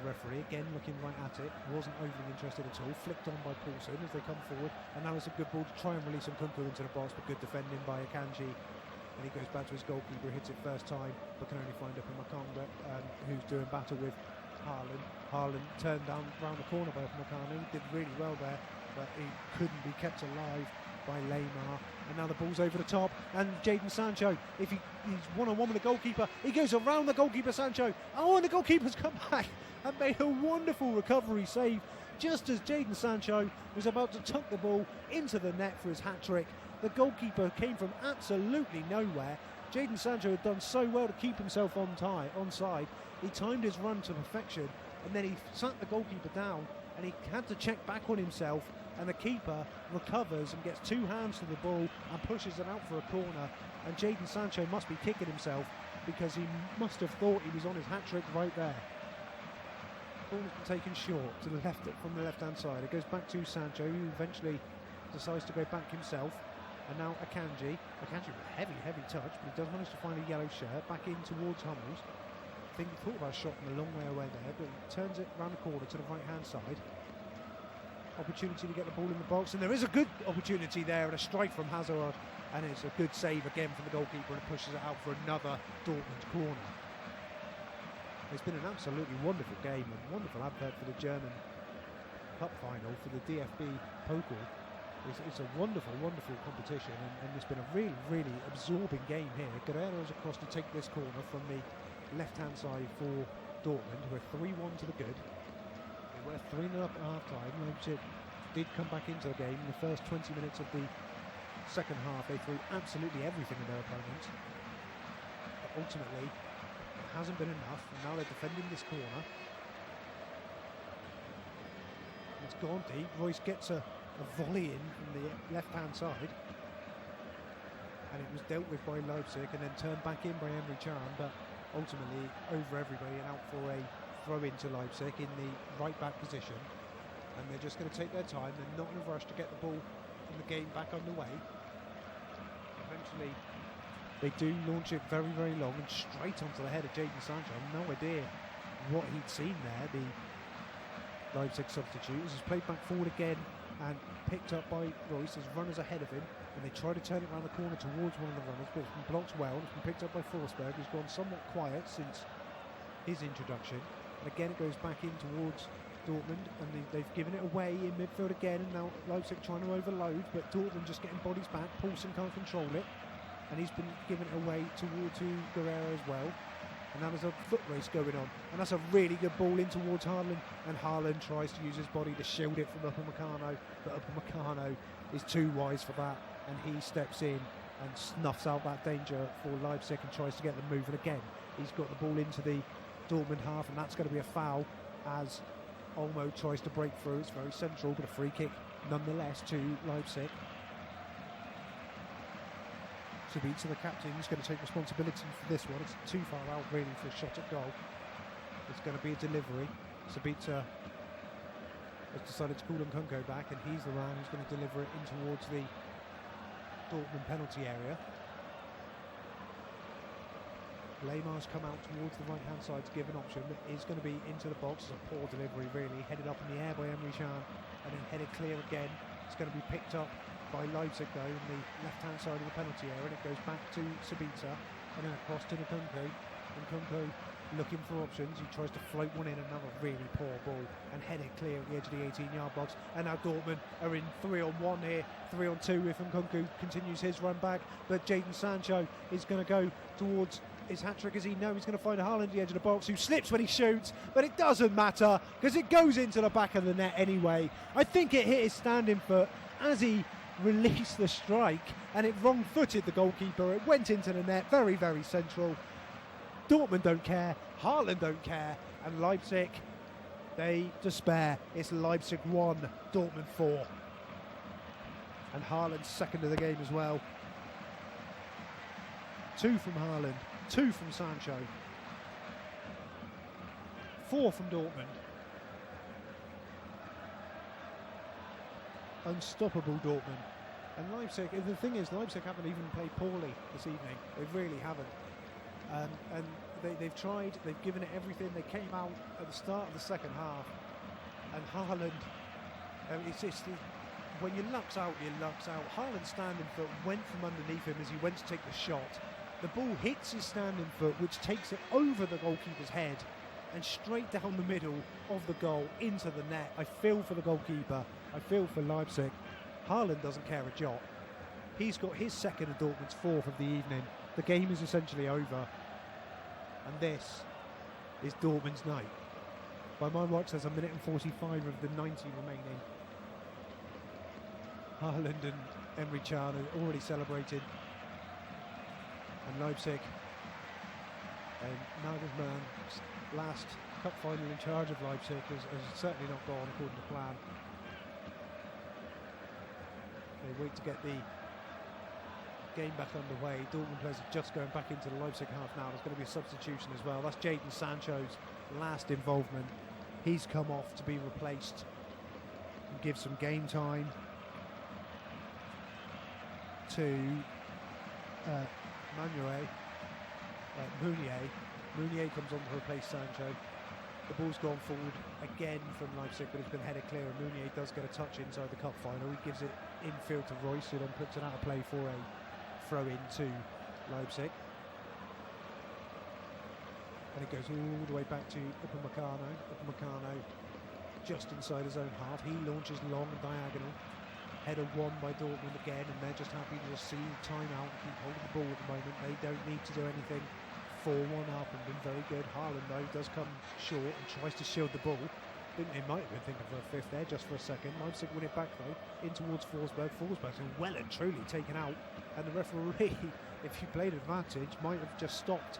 the referee again looking right at it, wasn't overly interested at all. Flicked on by Paulson as they come forward, and now it's a good ball to try and release Nkunku into the box, but good defending by Akanji. And he goes back to his goalkeeper, hits it first time, but can only find Upamecano, who's doing battle with Haaland. Haaland turned down round the corner by Upamecano, did really well there, but he couldn't be kept alive by Leymar. And now the ball's over the top, and Jadon Sancho, if he's one-on-one with the goalkeeper, he goes around the goalkeeper, Sancho. Oh, and the goalkeeper's come back and made a wonderful recovery save just as Jadon Sancho was about to tuck the ball into the net for his hat-trick. The goalkeeper came from absolutely nowhere. Jadon Sancho had done so well to keep himself onside. He timed his run to perfection, and then he sat the goalkeeper down, and he had to check back on himself, and the keeper recovers and gets 2 hands to the ball and pushes it out for a corner. And Jadon Sancho must be kicking himself because he must have thought he was on his hat-trick right there. Ball has been taken short to the left from the left-hand side. It goes back to Sancho, who eventually decides to go back himself. And now Akanji with a heavy touch, but he does manage to find a yellow shirt, back in towards Hummels. I think he thought about a shot from a long way away there, but he turns it round the corner to the right-hand side. Opportunity to get the ball in the box, and there is a good opportunity there, and a strike from Hazard, and it's a good save again from the goalkeeper, and it pushes it out for another Dortmund corner. It's been an absolutely wonderful game, and wonderful advert for the German Cup final for the DFB Pokal. It's a wonderful competition, and it's been a really absorbing game here. Guerrero's across to take this corner from the left-hand side for Dortmund, who are 3-1 to the good. They were 3-0 up at half-time. Leipzig did come back into the game in the first 20 minutes of the second half. They threw absolutely everything at their opponents. But ultimately, it hasn't been enough. And now they're defending this corner. It's gone deep. Royce gets a volley in from the left-hand side. And it was dealt with by Leipzig and then turned back in by Emre Can, but ultimately over everybody and out for a throw into Leipzig in the right-back position. And they're just going to take their time. They're not in a rush to get the ball and the game back underway. Eventually, they do launch it very, very long and straight onto the head of Jadon Sancho. No idea what he'd seen there, the Leipzig substitute. This is played back forward again and picked up by Royce. There's runners ahead of him, and they try to turn it around the corner towards one of the runners, but it's been blocked well. It's been picked up by Forsberg, who's gone somewhat quiet since his introduction. And again, it goes back in towards Dortmund, and they've given it away in midfield again, and now Leipzig trying to overload, but Dortmund just getting bodies back. Poulsen can't control it, and he's been giving it away towards Guerrero as well. And now there's a foot race going on, and that's a really good ball in towards Haaland, and Haaland tries to use his body to shield it from Upamecano, but Upamecano is too wise for that, and he steps in and snuffs out that danger for Leipzig and tries to get them moving again. He's got the ball into the Dortmund half, and that's going to be a foul as Olmo tries to break through. It's very central, but a free kick nonetheless to Leipzig. Sabitzer, the captain, is going to take responsibility for this one. It's too far out really for a shot at goal. It's going to be a delivery. Sabitzer has decided to call Nkunku back, and he's the man who's going to deliver it in towards the Dortmund penalty area. Leymar's come out towards the right hand side to give an option, but is going to be into the box. It's a poor delivery really, headed up in the air by Emre Can and then headed clear again. It's going to be picked up by Leipzig though in the left hand side of the penalty area, and it goes back to Sabitzer and then across to Nkunku. Nkunku looking for options. He tries to float one in, another really poor ball, and headed clear at the edge of the 18-yard box. And now Dortmund are in 3-on-1 here, 3-on-2 if Nkunku continues his run back, but Jadon Sancho is going to go towards his hat-trick as he knows he's going to find a Haaland at the edge of the box, who slips when he shoots, but it doesn't matter because it goes into the back of the net anyway. I think it hit his standing foot as he released the strike, and it wrong-footed the goalkeeper. It went into the net, very, very central. Dortmund don't care, Haaland don't care, and Leipzig, they despair. It's Leipzig 1, Dortmund 4. And Haaland's second of the game as well. 2 from Haaland, 2 from Sancho, 4 from Dortmund. Unstoppable Dortmund. And Leipzig, the thing is, Leipzig haven't even played poorly this evening. They really haven't. And they've tried, they've given it everything. They came out at the start of the second half, and Haaland, it's just, when your luck's out, your luck's out. Haaland's standing foot went from underneath him as he went to take the shot. The ball hits his standing foot, which takes it over the goalkeeper's head and straight down the middle of the goal into the net. I feel for the goalkeeper. I feel for Leipzig. Haaland doesn't care a jot. He's got his second and Dortmund's fourth of the evening. The game is essentially over. And this is Dortmund's night. By my watch, there's 1 minute and 45 of the 90 remaining. Haaland and Emre Can are already celebrated. And Leipzig, and Nagelsmann's last cup final in charge of Leipzig has certainly not gone according to plan. They wait to get the game back underway. Dortmund players are just going back into the Leipzig half now. There's going to be a substitution as well. That's Jadon Sancho's last involvement. He's come off to be replaced and give some game time to Meunier comes on to replace Sancho. The ball's gone forward again from Leipzig, but it's been headed clear, and Meunier does get a touch inside the cup final. He gives it infield to Royce, who then puts it out of play for a throw-in to Leipzig. And it goes all the way back to Upamecano. Upamecano just inside his own half. He launches long and diagonal. Header won by Dortmund again, and they're just happy to just see time out and keep holding the ball at the moment. They don't need to do anything 4-1 up and been very good. Haaland, though, does come short and tries to shield the ball. They might have been thinking for a fifth there just for a second. Leipzig win it back, though, in towards Forsberg. Forsberg's been well and truly taken out. And the referee, if he played advantage, might have just stopped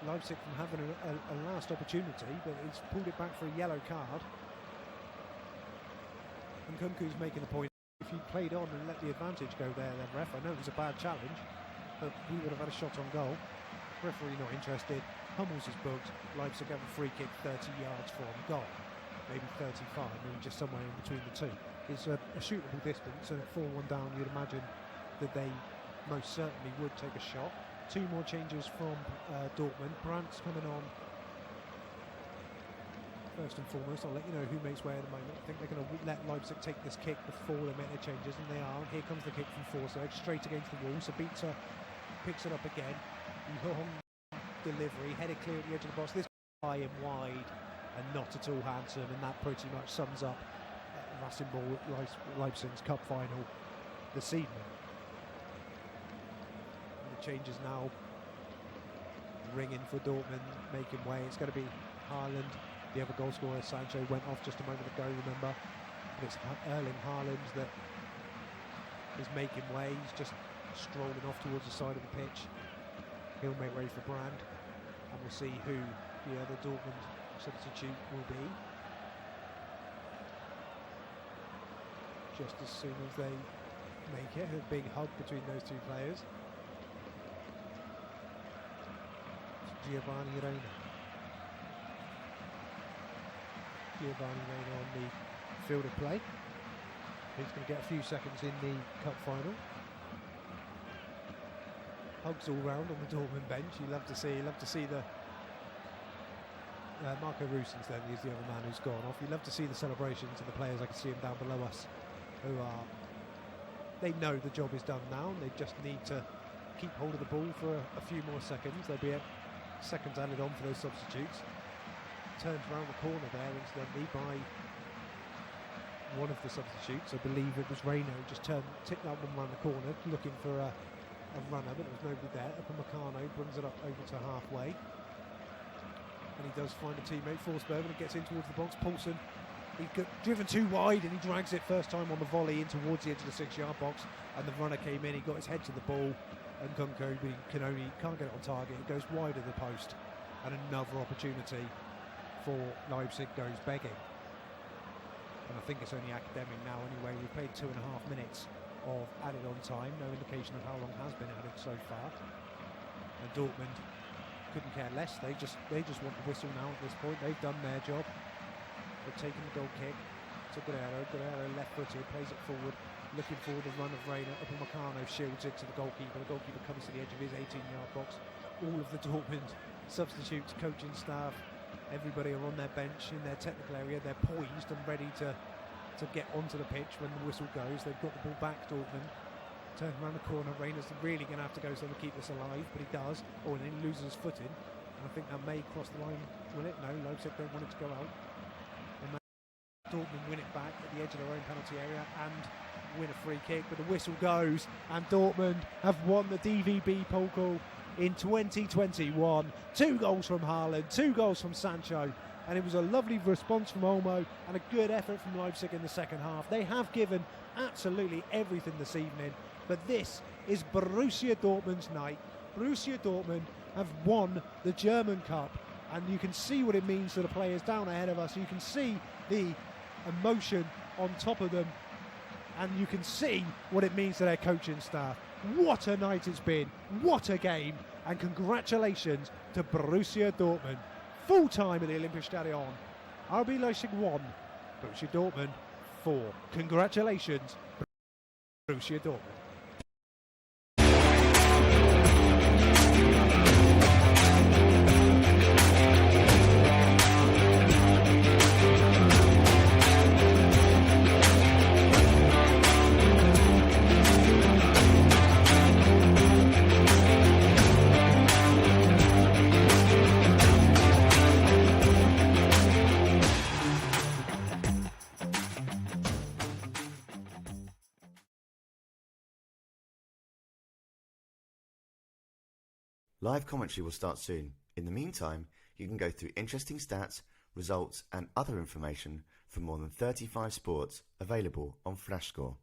Leipzig from having a last opportunity, but he's pulled it back for a yellow card. And Kunku's making the point, if he played on and let the advantage go there, then ref, I know it was a bad challenge, but we would have had a shot on goal. Referee not interested. Hummels is booked. Leipzig have a free kick 30 yards from goal. Maybe 35, maybe just somewhere in between the two. It's a shootable distance, and at 4-1 down, you'd imagine that they most certainly would take a shot. Two more changes from Dortmund. Brandt's coming on. First and foremost, I'll let you know who makes way at the moment. I think they're going to let Leipzig take this kick before they make their changes, and they are. Here comes the kick from Forsberg, straight against the wall. Sabitzer picks it up again. Long delivery, headed clear at the edge of the box. This high and wide, and not at all handsome, and that pretty much sums up Leipzig's cup final this evening. And the changes now ringing for Dortmund, making way. It's going to be Haaland. The other goal scorer, Sancho, went off just a moment ago, remember. But it's Erling Haaland that is making way. He's just strolling off towards the side of the pitch. He'll make way for Brand, and we'll see who the other Dortmund substitute will be. Just as soon as they make it, a big hug between those two players. It's Giovanni Reina. Giovanni Reina on the field of play. He's going to get a few seconds in the cup final. Hugs all round on the Dortmund bench. You love to see the Marco Rousens then is the other man who's gone off. You love to see the celebrations and the players. I can see them down below us who are, they know the job is done now, and they just need to keep hold of the ball for a few more seconds. There'll be seconds added on for those substitutes. Turned around the corner there incidentally by one of the substitutes. I believe it was Reina who just tipped that one around the corner looking for a runner, but there was nobody there. Upamecano brings it up over to halfway, and he does find a teammate, Forsberg, and it gets in towards the box. Poulsen, he got driven too wide, and he drags it first time on the volley in towards the edge of the 6-yard box, and the runner came in. He got his head to the ball, and Kunku can't get it on target. It goes wide of the post, and another opportunity for Leipzig goes begging. And I think it's only academic now anyway. We've played 2.5 minutes of added on time, no indication of how long has been added so far. And Dortmund couldn't care less. They just want the whistle now at this point. They've done their job. They've taken the goal kick to Guerrero left-footed, plays it forward, looking for the run of Reina. Upamecano shields it to the goalkeeper. The goalkeeper comes to the edge of his 18-yard box. All of the Dortmund substitutes, coaching staff, everybody are on their bench in their technical area. They're poised and ready to get onto the pitch when the whistle goes. They've got the ball back, Dortmund. Turns around the corner. Reina's really going to have to go so to keep this alive, but he does. Oh, and then he loses his footing. And I think that may cross the line, will it? No, Leipzig don't want it to go out. And Dortmund win it back at the edge of their own penalty area and win a free kick, but the whistle goes, and Dortmund have won the DFB Pokal in 2021. 2 goals from Haaland, 2 goals from Sancho, and it was a lovely response from Olmo and a good effort from Leipzig in the second half. They have given absolutely everything this evening, but this is Borussia Dortmund's night. Borussia Dortmund have won the German Cup, and you can see what it means to the players down ahead of us. You can see the emotion on top of them, and you can see what it means to their coaching staff. What a night it's been, what a game, and congratulations to Borussia Dortmund. Full time at the Olympiastadion. RB Leipzig 1, Borussia Dortmund 4. Congratulations, Borussia Dortmund. Live commentary will start soon. In the meantime, you can go through interesting stats, results and other information from more than 35 sports available on Flashscore.